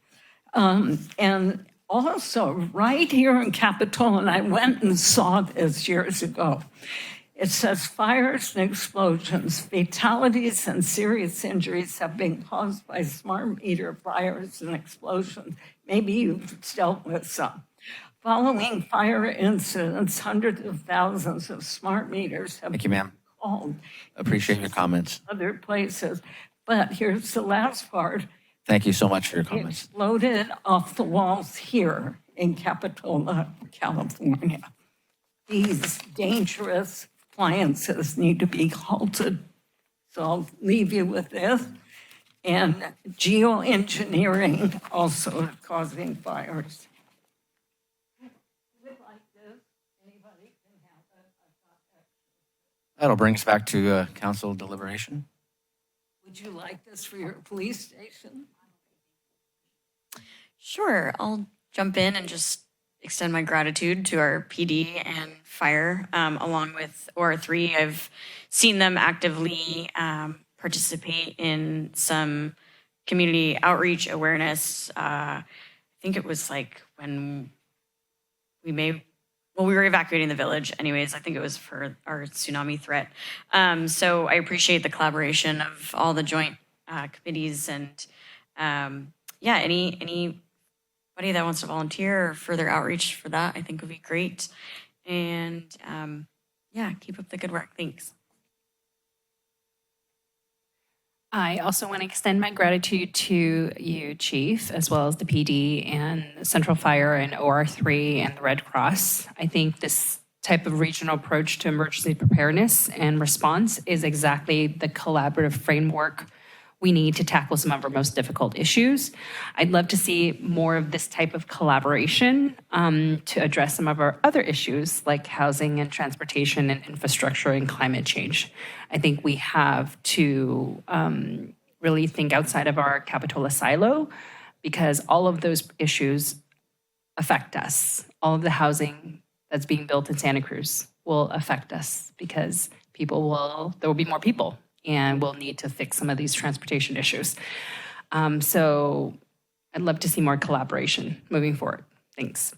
And also, right here in Capitola, and I went and saw this years ago, it says fires and explosions, fatalities and serious injuries have been caused by smart meter fires and explosions. Maybe you've dealt with some. Following fire incidents, hundreds of thousands of smart meters have Thank you, ma'am. been called. Appreciate your comments. Other places. But here's the last part. Thank you so much for your comments. Exploded off the walls here in Capitola, California. These dangerous appliances need to be halted. So I'll leave you with this. and geoengineering also causing fires. That'll bring us back to council deliberation. Would you like this for your police station? Sure, I'll jump in and just extend my gratitude to our PD and fire, along with OR3. I've seen them actively participate in some community outreach awareness. I think it was like when we were evacuating the village anyways. I think it was for our tsunami threat. So I appreciate the collaboration of all the joint committees and yeah, anybody that wants to volunteer or further outreach for that, I think would be great. And yeah, keep up the good work. Thanks. I also want to extend my gratitude to you, Chief, as well as the PD and Central Fire and OR3 and the Red Cross. I think this type of regional approach to emergency preparedness and response is exactly the collaborative framework we need to tackle some of our most difficult issues. I'd love to see more of this type of collaboration to address some of our other issues like housing and transportation and infrastructure and climate change. I think we have to really think outside of our Capitola silo because all of those issues affect us. All of the housing that's being built in Santa Cruz will affect us because there will be more people and we'll need to fix some of these transportation issues. So I'd love to see more collaboration moving forward. Thanks.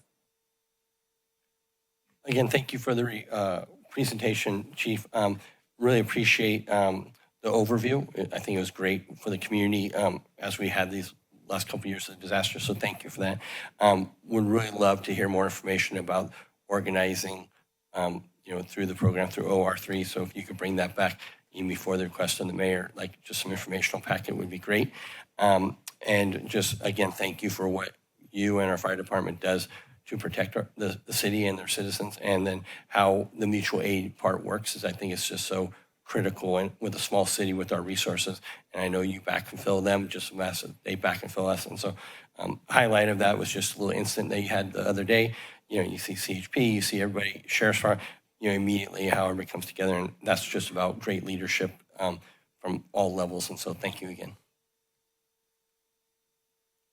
Again, thank you for the presentation, Chief. Really appreciate the overview. I think it was great for the community as we had these last couple of years of disaster. So thank you for that. Would really love to hear more information about organizing, through the program through OR3. So if you could bring that back even before the request of the mayor, like just some informational packet would be great. And just again, thank you for what you and our fire department does to protect the city and their citizens, and then how the mutual aid part works is I think it's just so critical and with a small city with our resources. And I know you back and fill them just as they back and fill us. And so highlight of that was just a little incident that you had the other day. You see CHP, you see everybody, Sheriff's Fire, immediately how everybody comes together. And that's just about great leadership from all levels. And so thank you again.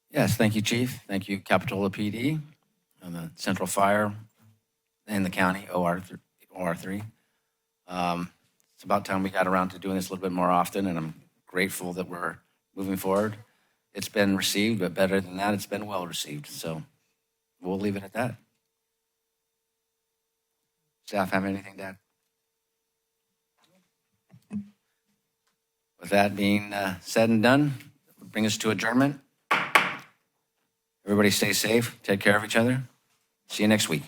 Yes, thank you, Chief. Thank you, Capitola PD, and the Central Fire, and the county, OR3. It's about time we got around to doing this a little bit more often, and I'm grateful that we're moving forward. It's been received, but better than that, it's been well received. So we'll leave it at that. Staff have anything to add? With that being said and done, bring us to adjournment. Everybody stay safe, take care of each other. See you next week.